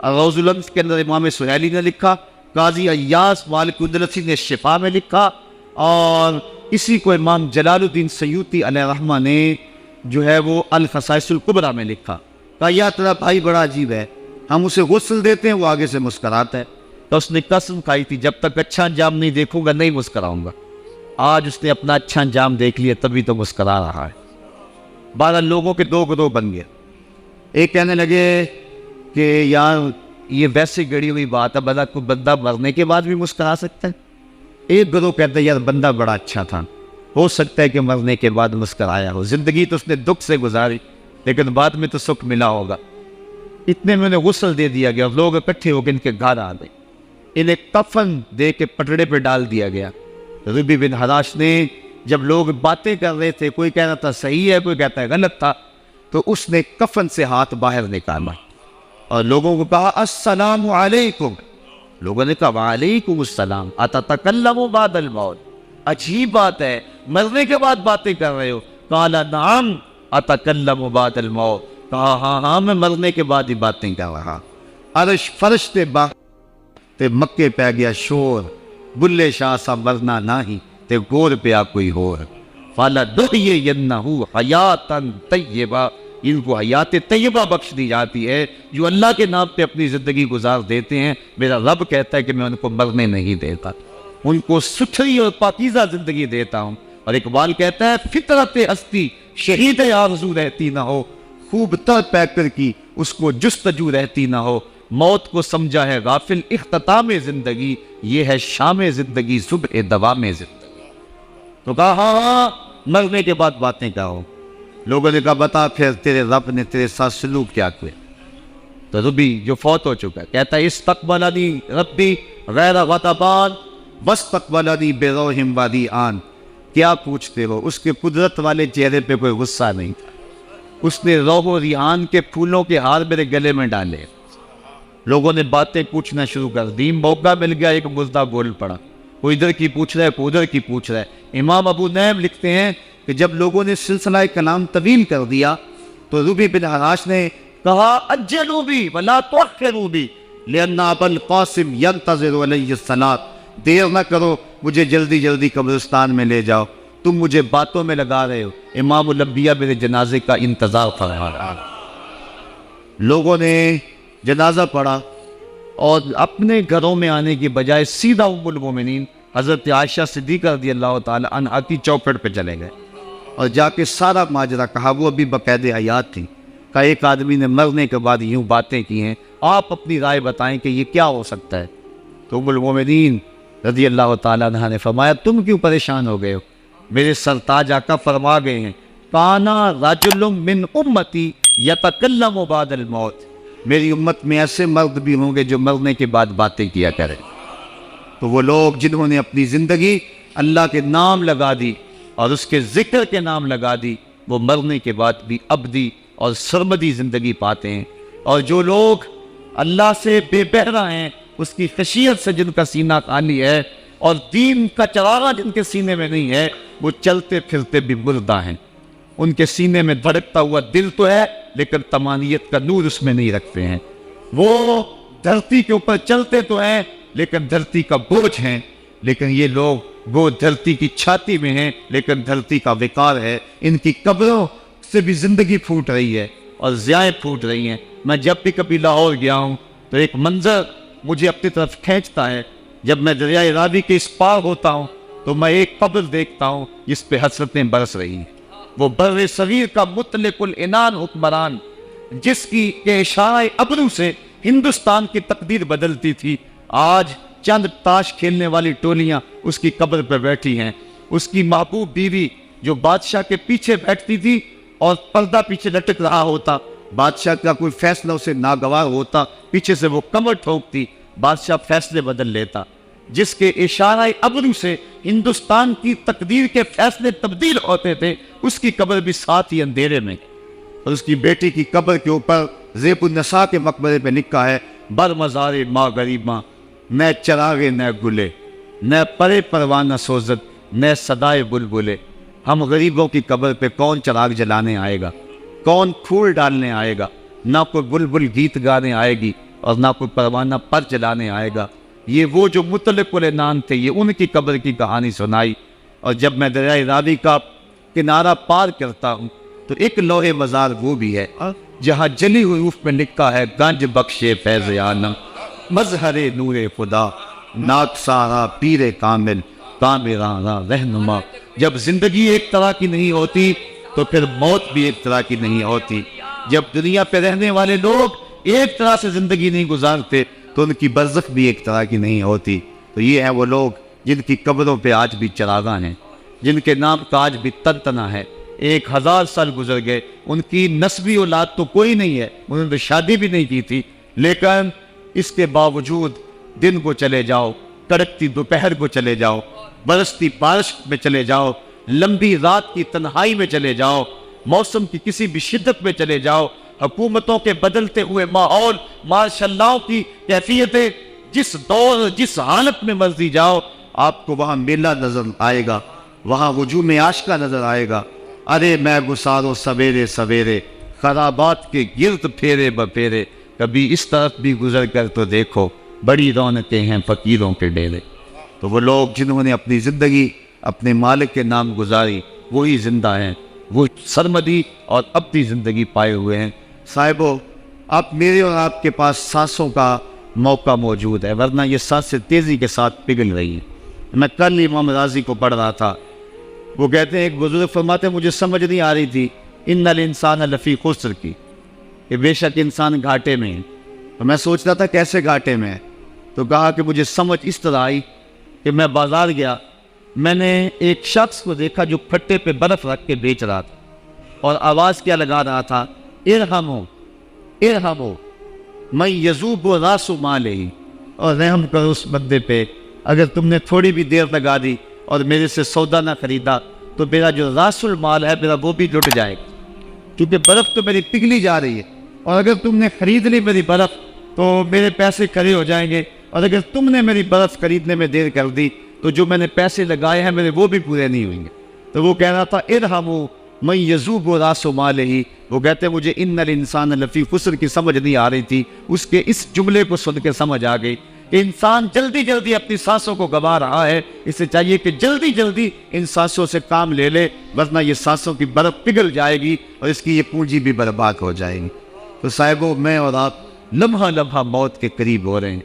روض الانف کے اندر امام سہیلی نے لکھا، قاضی ایاس مالک الدرسی نے شفا میں لکھا، اور اسی کو امام جلال الدین سیوطی علیہ رحمہ نے جو ہے وہ الخصائص الکبریٰ میں لکھا۔ کہا یا تیرا بھائی بڑا عجیب ہے، ہم اسے غسل دیتے ہیں وہ آگے سے مسکراتا ہے۔ تو اس نے قسم کھائی تھی جب تک اچھا انجام نہیں دیکھوں گا نہیں مسکراؤں گا۔ آج اس نے اپنا اچھا انجام دیکھ لیا تبھی تو مسکرا رہا ہے۔ 12 لوگوں کے 2 گروہ بن گئے۔ ایک کہنے لگے کہ یار یہ ویسے گڑی ہوئی بات ہے، بلا کوئی بندہ مرنے کے بعد بھی مسکرا سکتا ہے۔ ایک گروہ کہتا ہے یار بندہ بڑا اچھا تھا، ہو سکتا ہے کہ مرنے کے بعد مسکرایا ہو، زندگی تو اس نے دکھ سے گزاری لیکن بعد میں تو سکھ ملا ہوگا۔ اتنے میں انہیں غسل دے دیا گیا، لوگ اکٹھے ہو کے ان کے گھر آ گئے، انہیں کفن دے کے پٹڑے پہ ڈال دیا گیا۔ ربیع بن حراش نے جب لوگ باتیں کر رہے تھے، کوئی کہہ رہا تھا صحیح ہے، کوئی کہتا ہے غلط تھا، تو اس نے کفن سے ہاتھ باہر نکالا اور لوگوں کو کہا السلام علیکم۔ لوگوں نے کہا وعلیکم السلام، اتتکلم بعد الموت، عجیب بات ہے، مرنے کے بعد باتیں کر رہے ہو؟ قال نعم اتکلم بعد الموت، کہا ہاں میں مرنے کے بعد ہی باتیں کر رہا۔ عرش فرش تے مکے پہ گیا شور، بلے شاہ سا مرنا نہیں تے گور پیا کوئی ہور، فَلَنُحْيِيَنَّهُ حَيَاتًا طَيِّبَةً، ان کو حیات طیبہ بخش دی جاتی ہے جو اللہ کے نام پہ اپنی زندگی گزار دیتے ہیں۔ میرا رب کہتا ہے کہ میں ان کو مرنے نہیں دیتا، ان کو ستھری اور پاکیزہ زندگی دیتا ہوں۔ اور اقبال کہتا ہے فطرت ہستی شہید آرزو رہتی نہ ہو، خوب تر پیکر کی اس کو جستجو رہتی نہ ہو، موت کو سمجھا ہے غافل اختتام زندگی، یہ ہے شام زندگی صبح دوام زندگی۔ تو کہا ہاں مرنے کے بعد باتیں کہو۔ لوگوں نے کہا بتا پھر تیرے رب نے تیرے ساتھ سلوک کیا کیا؟ تو ربیع جو فوت ہو چکا ہے کہتا ہے استقبلنی ربی غیر غضبان واستقبلنی بروح ودیعان، کیا پوچھتے ہو؟ اس کے قدرت والے چہرے پہ کوئی غصہ نہیں تھا، اس نے روح و ریحان کے پھولوں کے ہار میرے گلے میں ڈالے۔ لوگوں نے باتیں پوچھنا شروع کر دی، موقع مل گیا ایک مزدہ بول پڑا، کوئی ادھر کی پوچھ رہا ہے کوئی ادھر کی پوچھ رہا ہے۔ امام ابو نعیم لکھتے ہیں کہ جب لوگوں نے سلسلہ کلام طویل کر دیا تو ربیع بن حراش نے کہا اجلوا بی ولا تؤخروا بی، لأن ابا القاسم ينتظر علیہ الصلاۃ، دیر نہ کرو، مجھے جلدی جلدی قبرستان میں لے جاؤ، تم مجھے باتوں میں لگا رہے ہو، امام الانبیاء میرے جنازے کا انتظار فرما رہا۔ لوگوں نے جنازہ پڑھا اور اپنے گھروں میں آنے کی بجائے سیدھا ام المومنین حضرت عائشہ صدیقہ رضی اللہ تعالی عنہا کی چوکھٹ پہ چلے گئے اور جا کے سارا ماجرا کہا۔ وہ ابھی باقاعدہ حیات تھی، کہ ایک آدمی نے مرنے کے بعد یوں باتیں کی ہیں، آپ اپنی رائے بتائیں کہ یہ کیا ہو سکتا ہے۔ تو ام المومنین رضی اللہ تعالی عنہا نے فرمایا تم کیوں پریشان ہو گئے ہو، میرے سرتاج آقا فرما گئے ہیں کانا رجل من امتی یتکلم بعد الموت، میری امت میں ایسے مرد بھی ہوں گے جو مرنے کے بعد باتیں کیا کریں۔ تو وہ لوگ جنہوں نے اپنی زندگی اللہ کے نام لگا دی اور اس کے ذکر کے نام لگا دی، وہ مرنے کے بعد بھی ابدی اور سرمدی زندگی پاتے ہیں، اور جو لوگ اللہ سے بے بہرہ ہیں، اس کی خشیت سے جن کا سینہ خالی ہے اور دین کا چراغا جن کے سینے میں نہیں ہے، وہ چلتے پھرتے بھی مردہ ہیں، ان کے سینے میں دھڑکتا ہوا دل تو ہے لیکن تمانیت کا نور اس میں نہیں رکھتے ہیں، وہ دھرتی کے اوپر چلتے تو ہیں لیکن دھرتی کا بوجھ ہیں، لیکن یہ لوگ وہ دھرتی کی چھاتی میں ہیں لیکن دھرتی کا وقار ہے، ان کی قبروں سے بھی زندگی پھوٹ رہی ہے اور ضیائیں پھوٹ رہی ہیں۔ میں جب بھی کبھی لاہور گیا ہوں تو ایک منظر مجھے اپنی طرف کھینچتا ہے، جب میں دریائے راوی کے اس پار ہوتا ہوں تو میں ایک قبر دیکھتا ہوں جس پہ حسرتیں برس رہی ہیں، وہ بر صغیر کا مطلق العنان حکمران جس کی کے اشارہ ابرو سے ہندوستان کی تقدیر بدلتی تھی، آج چند تاش کھیلنے والی ٹولیاں اس کی قبر پہ بیٹھی ہیں۔ اس کی محبوب بیوی جو بادشاہ کے پیچھے بیٹھتی تھی اور پردہ پیچھے لٹک رہا ہوتا، بادشاہ کا کوئی فیصلہ اسے ناگوار ہوتا، پیچھے سے وہ کمر ٹھوکتی، بادشاہ فیصلے بدل لیتا، جس کے اشارہ ابرو سے ہندوستان کی تقدیر کے فیصلے تبدیل ہوتے تھے، اس کی قبر بھی ساتھ ہی اندھیرے میں، اور اس کی بیٹی کی قبر کے اوپر زیب النساء کے مقبرے پہ لکھا ہے بر مزار ماں غریباں، نہ چراغے نہ گلے، نہ پرے پروانہ سوزد، نہ صدائے بلبلے۔ ہم غریبوں کی قبر پہ کون چراغ جلانے آئے گا، کون پھول ڈالنے آئے گا، نہ کوئی بلبل گیت گانے آئے گی اور نہ کوئی پروانہ پر جلانے آئے گا۔ یہ وہ جو مطلق العنان تھے، یہ ان کی قبر کی کہانی سنائی۔ اور جب میں دریائے راوی کا کنارہ پار کرتا ہوں تو ایک لوح مزار وہ بھی ہے جہاں جلی حروف میں لکھا ہے گنج بخشے فیض عالم، مظہر نور خدا، ناک سارا پیر کامل، کامرانا رہنما۔ جب زندگی ایک طرح کی نہیں ہوتی تو پھر موت بھی ایک طرح کی نہیں ہوتی۔ جب دنیا پہ رہنے والے لوگ ایک طرح سے زندگی نہیں گزارتے تو ان کی برزخ بھی ایک طرح کی نہیں ہوتی۔ تو یہ ہیں وہ لوگ جن کی قبروں پہ آج بھی چراغاں ہیں، جن کے نام کا آج بھی تنتنا ہے۔ 1000 سال گزر گئے، ان کی نسبی اولاد تو کوئی نہیں ہے، انہوں نے شادی بھی نہیں کی تھی، لیکن اس کے باوجود دن کو چلے جاؤ، کڑکتی دوپہر کو چلے جاؤ، برستی بارش میں چلے جاؤ، لمبی رات کی تنہائی میں چلے جاؤ، موسم کی کسی بھی شدت میں چلے جاؤ، حکومتوں کے بدلتے ہوئے ماحول، مارشاء اللہ کی کیفیتیں، جس دور جس حالت میں مرضی جاؤ، آپ کو وہاں میلہ نظر آئے گا، وہاں ہجوم عاشقہ نظر آئے گا۔ ارے میں گسارو سویرے سویرے، خرابات کے گرد پھیرے بپھیرے، کبھی اس طرف بھی گزر کر تو دیکھو، بڑی رونقیں ہیں فقیروں کے ڈیرے۔ تو وہ لوگ جنہوں نے اپنی زندگی اپنے مالک کے نام گزاری، وہی زندہ ہیں، وہ سرمدی اور ابدی زندگی پائے ہوئے ہیں۔ صاحبو، اب میرے اور آپ کے پاس سانسوں کا موقع موجود ہے، ورنہ یہ سانسیں تیزی کے ساتھ پگھل رہی ہیں۔ میں کل امام راضی کو پڑھ رہا تھا، وہ کہتے ہیں، ایک بزرگ فرماتے ہیں مجھے سمجھ نہیں آ رہی تھی ان الانسان لفی خسر کی، کہ بے شک انسان گھاٹے میں ہے۔ تو میں سوچ رہا تھا کیسے گھاٹے میں ہے، تو کہا کہ مجھے سمجھ اس طرح آئی کہ میں بازار گیا، میں نے ایک شخص کو دیکھا جو پھٹے پہ برف رکھ کے بیچ رہا تھا، اور آواز کیا لگا رہا تھا، ارحمو ارحمو میں یذوب و راس مالہ، اور رحم کرو اس بندے پہ، اگر تم نے تھوڑی بھی دیر لگا دی اور میرے سے سودا نہ خریدا تو میرا جو راس المال ہے میرا وہ بھی لٹ جائے گا، کیونکہ برف تو میری پگھلی جا رہی ہے، اور اگر تم نے خرید لی میری برف تو میرے پیسے کھڑے ہو جائیں گے، اور اگر تم نے میری برف خریدنے میں دیر کر دی تو جو میں نے پیسے لگائے ہیں میرے وہ بھی پورے نہیں ہوئیں گے۔ تو وہ کہہ رہا تھا ارحمو میں یذوب راس مال ہی، وہ کہتے ہیں مجھے ان الانسان لفی خسر کی سمجھ نہیں آ رہی تھی، اس کے اس جملے کو سن کے سمجھ آ گئی کہ انسان جلدی جلدی اپنی سانسوں کو گنوا رہا ہے، اسے چاہیے کہ جلدی جلدی ان سانسوں سے کام لے لے، ورنہ یہ سانسوں کی برف پگھل جائے گی اور اس کی یہ پونجی بھی برباد ہو جائے گی۔ تو صاحبو، میں اور آپ لمحہ لمحہ موت کے قریب ہو رہے ہیں،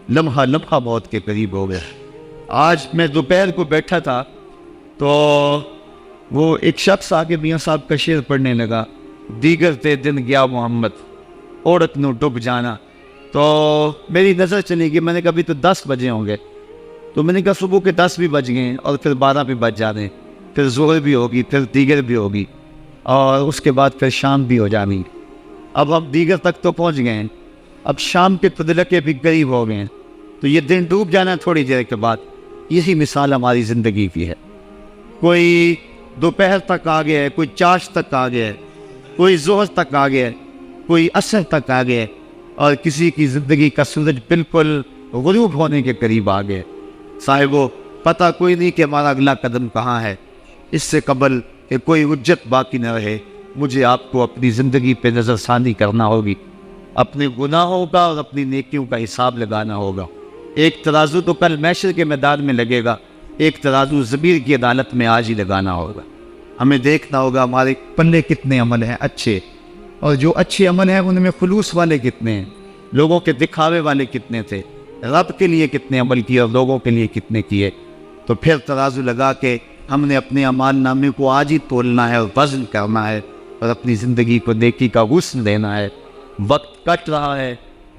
لمحہ لمحہ موت کے قریب ہو گئے۔ آج میں دوپہر کو بیٹھا تھا تو وہ ایک شخص آ کے میاں صاحب کا شعر پڑھنے لگا، دیگر تے دن گیا محمد عورت نو ڈب جانا۔ تو میری نظر چلی گئی، میں نے کہا ابھی تو 10 بجے ہوں گے، تو میں نے کہا صبح کے 10 بھی بج گئے اور پھر 12 بھی بج جانے، پھر ظہر بھی ہوگی، پھر دیگر بھی ہوگی اور اس کے بعد پھر شام بھی ہو جانی۔ اب ہم دیگر تک تو پہنچ گئے ہیں، اب شام کے تدلکے بھی قریب ہو گئے ہیں، تو یہ دن ڈوب جانا ہے تھوڑی دیر کے بعد۔ یہی مثال ہماری زندگی کی ہے، کوئی دوپہر تک آ گیا ہے، کوئی چاش تک آ گیا ہے، کوئی ظہر تک آ گیا ہے، کوئی عصر تک آ گیا ہے، اور کسی کی زندگی کا سورج بالکل غروب ہونے کے قریب آ گیا۔ صاحبو، پتہ کوئی نہیں کہ ہمارا اگلا قدم کہاں ہے۔ اس سے قبل کہ کوئی حجت باقی نہ رہے، مجھے آپ کو اپنی زندگی پہ نظر ثانی کرنا ہوگی، اپنے گناہوں کا اور اپنی نیکیوں کا حساب لگانا ہوگا۔ ایک ترازو تو کل محشر کے میدان میں لگے گا، ایک ترازو ضمیر کی عدالت میں آج ہی لگانا ہوگا۔ ہمیں دیکھنا ہوگا ہمارے پلے کتنے عمل ہیں اچھے، اور جو اچھے عمل ہیں ان میں خلوص والے کتنے ہیں، لوگوں کے دکھاوے والے کتنے تھے، رب کے لیے کتنے عمل کیے اور لوگوں کے لیے کتنے کیے۔ تو پھر ترازو لگا کے ہم نے اپنے اعمال نامے کو آج ہی تولنا ہے اور وزن کرنا ہے، اور اپنی زندگی کو نیکی کا غسل دینا ہے۔ وقت کٹ رہا ہے،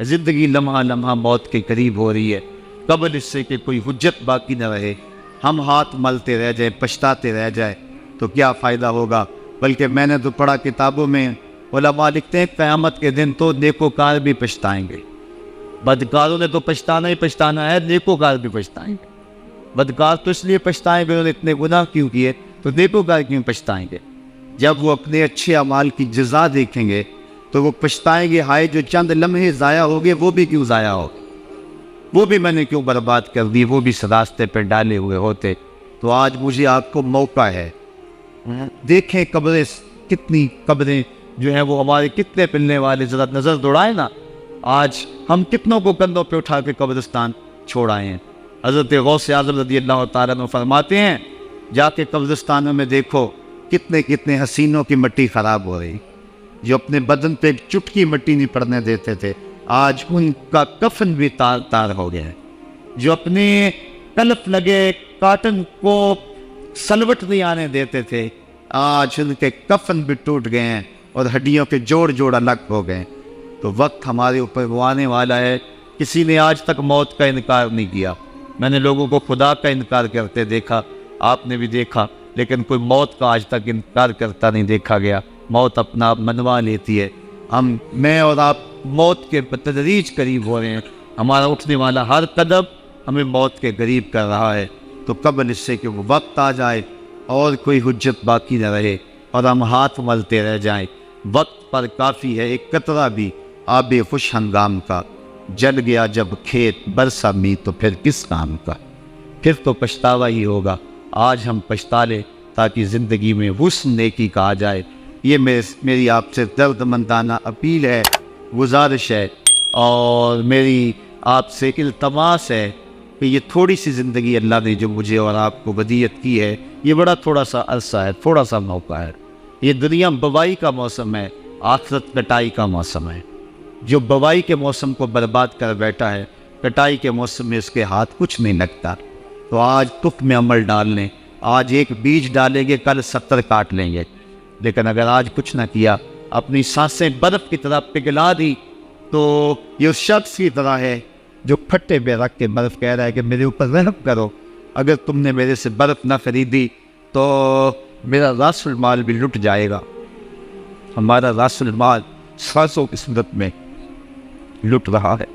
زندگی لمحہ لمحہ موت کے قریب ہو رہی ہے، قبل اس سے کہ کوئی حجت باقی نہ رہے، ہم ہاتھ ملتے رہ جائیں، پچھتاتے رہ جائیں تو کیا فائدہ ہوگا۔ بلکہ میں نے تو پڑھا کتابوں میں، علماء لکھتے ہیں قیامت کے دن تو نیکوکار بھی پچھتائیں گے۔ بدکاروں نے تو پچھتانا ہی پچھتانا ہے، نیکوکار بھی پچھتائیں گے۔ بدکار تو اس لیے پچھتائیں گے انہوں نے اتنے گناہ کیوں کیے، تو نیکوکار کیوں پچھتائیں گے؟ جب وہ اپنے اچھے اعمال کی جزا دیکھیں گے تو وہ پچھتائیں گے، ہائے جو چند لمحے ضائع ہو گئے وہ بھی کیوں ضائع ہو گئے، وہ بھی میں نے کیوں برباد کر دی، وہ بھی راستے پہ ڈالے ہوئے ہوتے۔ تو آج مجھے آپ کو موقع ہے، دیکھیں قبریں، کتنی قبریں جو ہیں وہ ہمارے کتنے پلنے والے، ذرا نظر دوڑائیں نا، آج ہم کتنوں کو کندھوں پہ اٹھا کے قبرستان چھوڑ آئے ہیں۔ حضرت غوث اعظم رضی اللہ تعالیٰ عنہ فرماتے ہیں، جا کے قبرستانوں میں دیکھو کتنے کتنے حسینوں کی مٹی خراب ہو رہی، جو اپنے بدن پہ ایک چٹکی مٹی نہیں پڑنے دیتے تھے، آج ان کا کفن بھی تار تار ہو گیا ہے۔ جو اپنے کلف لگے کاٹن کو سلوٹ نہیں آنے دیتے تھے، آج ان کے کفن بھی ٹوٹ گئے ہیں اور ہڈیوں کے جوڑ جوڑ الگ ہو گئے ہیں۔ تو وقت ہمارے اوپر وہ آنے والا ہے، کسی نے آج تک موت کا انکار نہیں کیا۔ میں نے لوگوں کو خدا کا انکار کرتے دیکھا، آپ نے بھی دیکھا، لیکن کوئی موت کا آج تک انکار کرتا نہیں دیکھا گیا۔ موت اپنا آپ منوا لیتی ہے۔ میں اور آپ موت کے بتدریج قریب ہو رہے ہیں، ہمارا اٹھنے والا ہر قدم ہمیں موت کے قریب کر رہا ہے۔ تو قبل اس سے کہ وہ وقت آ جائے اور کوئی حجت باقی نہ رہے اور ہم ہاتھ ملتے رہ جائیں، وقت پر کافی ہے ایک قطرہ بھی آب خوش ہنگام کا، جل گیا جب کھیت برسا می تو پھر کس کام کا، پھر تو پچھتاوا ہی ہوگا۔ آج ہم پچھتا لیں تاکہ زندگی میں حسن نیکی کا آ جائے۔ یہ میری آپ سے درد مندانہ اپیل ہے، گزارش ہے، اور میری آپ سے التماس ہے کہ یہ تھوڑی سی زندگی اللہ نے جو مجھے اور آپ کو ودیعت کی ہے، یہ بڑا تھوڑا سا عرصہ ہے، تھوڑا سا موقع ہے۔ یہ دنیا بوائی کا موسم ہے، آخرت کٹائی کا موسم ہے۔ جو بوائی کے موسم کو برباد کر بیٹھا ہے، کٹائی کے موسم میں اس کے ہاتھ کچھ نہیں لگتا۔ تو آج تخم میں عمل ڈال لیں، آج ایک بیج ڈالیں گے، کل 70 کاٹ لیں گے۔ لیکن اگر آج کچھ نہ کیا، اپنی سانسیں برف کی طرح پگھلا دی، تو یہ اس شخص کی طرح ہے جو پھٹے پہ رکھ کے برف کہہ رہا ہے کہ میرے اوپر رحم کرو، اگر تم نے میرے سے برف نہ خریدی تو میرا راس المال بھی لٹ جائے گا۔ ہمارا راس المال سانسوں کی صورت میں لٹ رہا ہے۔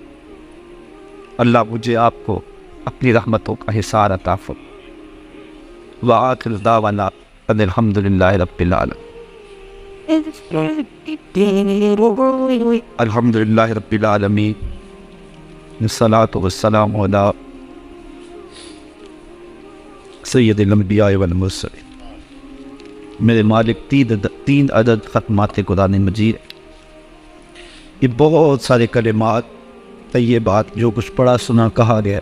اللہ مجھے آپ کو اپنی رحمتوں کا حصار عطا فرمائے۔ وآخر دعوانا ان الحمد للہ رب العالمین۔ الحمد للہ رب العالمین، الصلاۃ والسلام علی سید الانبیاء والمرسلین۔ میرے مالک 3 عدد ختمات قرآن مجید، یہ بہت سارے کلمات طیبات جو کچھ پڑھا سنا کہا گیا،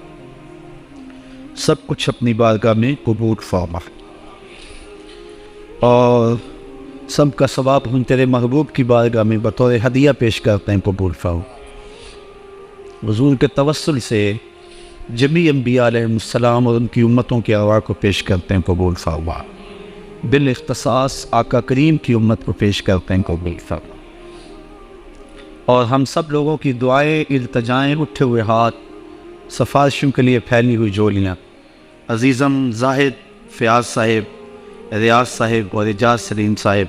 سب کچھ اپنی بارگاہ میں قبول فرما، اور سب کا ثواب ہم تیرے محبوب کی بارگاہ میں بطور ہدیہ پیش کرتے ہیں، قبول فرما۔ حضور کے توسل سے جمیع انبیاء علیہ السلام اور ان کی امتوں کے ارواح کو پیش کرتے ہیں، قبول فرما۔ بالاختصاص آقا کریم کی امت کو پیش کرتے ہیں، قبول فرما۔ اور ہم سب لوگوں کی دعائیں، التجائیں، اٹھے ہوئے ہاتھ، سفارشوں کے لیے پھیلی ہوئی جولیاں عزیزم زاہد فیاض صاحب، ریاض صاحب اور اعجاز سلیم صاحب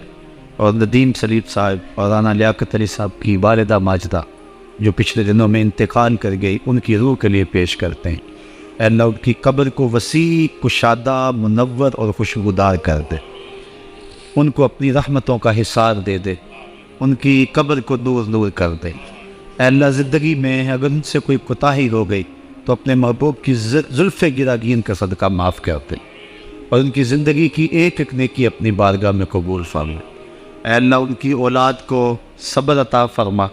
اور ندیم سلیم صاحب اور رانا لیاقت علی صاحب کی والدہ ماجدہ جو پچھلے دنوں میں انتقال کر گئی، ان کی روح کے لیے پیش کرتے ہیں۔ اے اللہ ان کی قبر کو وسیع، کشادہ، منور اور خوشبودار کر دے، ان کو اپنی رحمتوں کا حصار دے دے، ان کی قبر کو نور نور کر دے۔ اے اللہ زندگی میں اگر ان سے کوئی کوتاہی ہو گئی تو اپنے محبوب کی زلف گراگین کا صدقہ معاف کر دے، اور ان کی زندگی کی ایک ایک نیکی اپنی بارگاہ میں قبول فرما۔ اے اللہ ان کی اولاد کو صبر عطا فرما،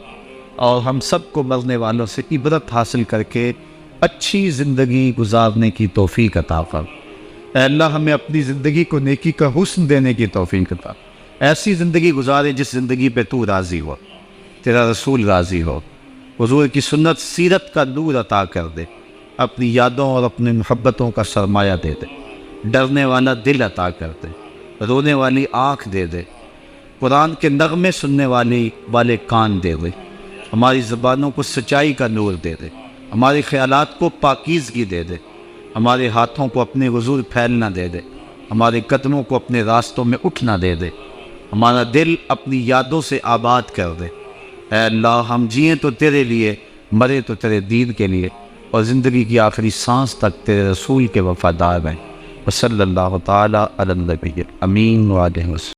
اور ہم سب کو مرنے والوں سے عبرت حاصل کر کے اچھی زندگی گزارنے کی توفیق عطا فرما۔ اے اللہ ہمیں اپنی زندگی کو نیکی کا حسن دینے کی توفیق عطا، ایسی زندگی گزارے جس زندگی پہ تو راضی ہو، تیرا رسول راضی ہو، حضور کی سنت سیرت کا نور عطا کر دے، اپنی یادوں اور اپنی محبتوں کا سرمایہ دے دے، ڈرنے والا دل عطا کر دے، رونے والی آنکھ دے دے، قرآن کے نغمے سننے والے کان دے دے، ہماری زبانوں کو سچائی کا نور دے دے، ہمارے خیالات کو پاکیزگی دے دے، ہمارے ہاتھوں کو اپنے حضور پھیلنا دے دے، ہمارے قدموں کو اپنے راستوں میں اٹھنا دے دے، ہمارا دل اپنی یادوں سے آباد کر دے۔ اے اللہ ہم جئیں تو تیرے لیے، مرے تو تیرے دین کے لیے، اور زندگی کی آخری سانس تک تیرے رسول کے وفادار رہیں۔ وصلی اللہ تعالیٰ علی النبی امین وعلیہ وسلم۔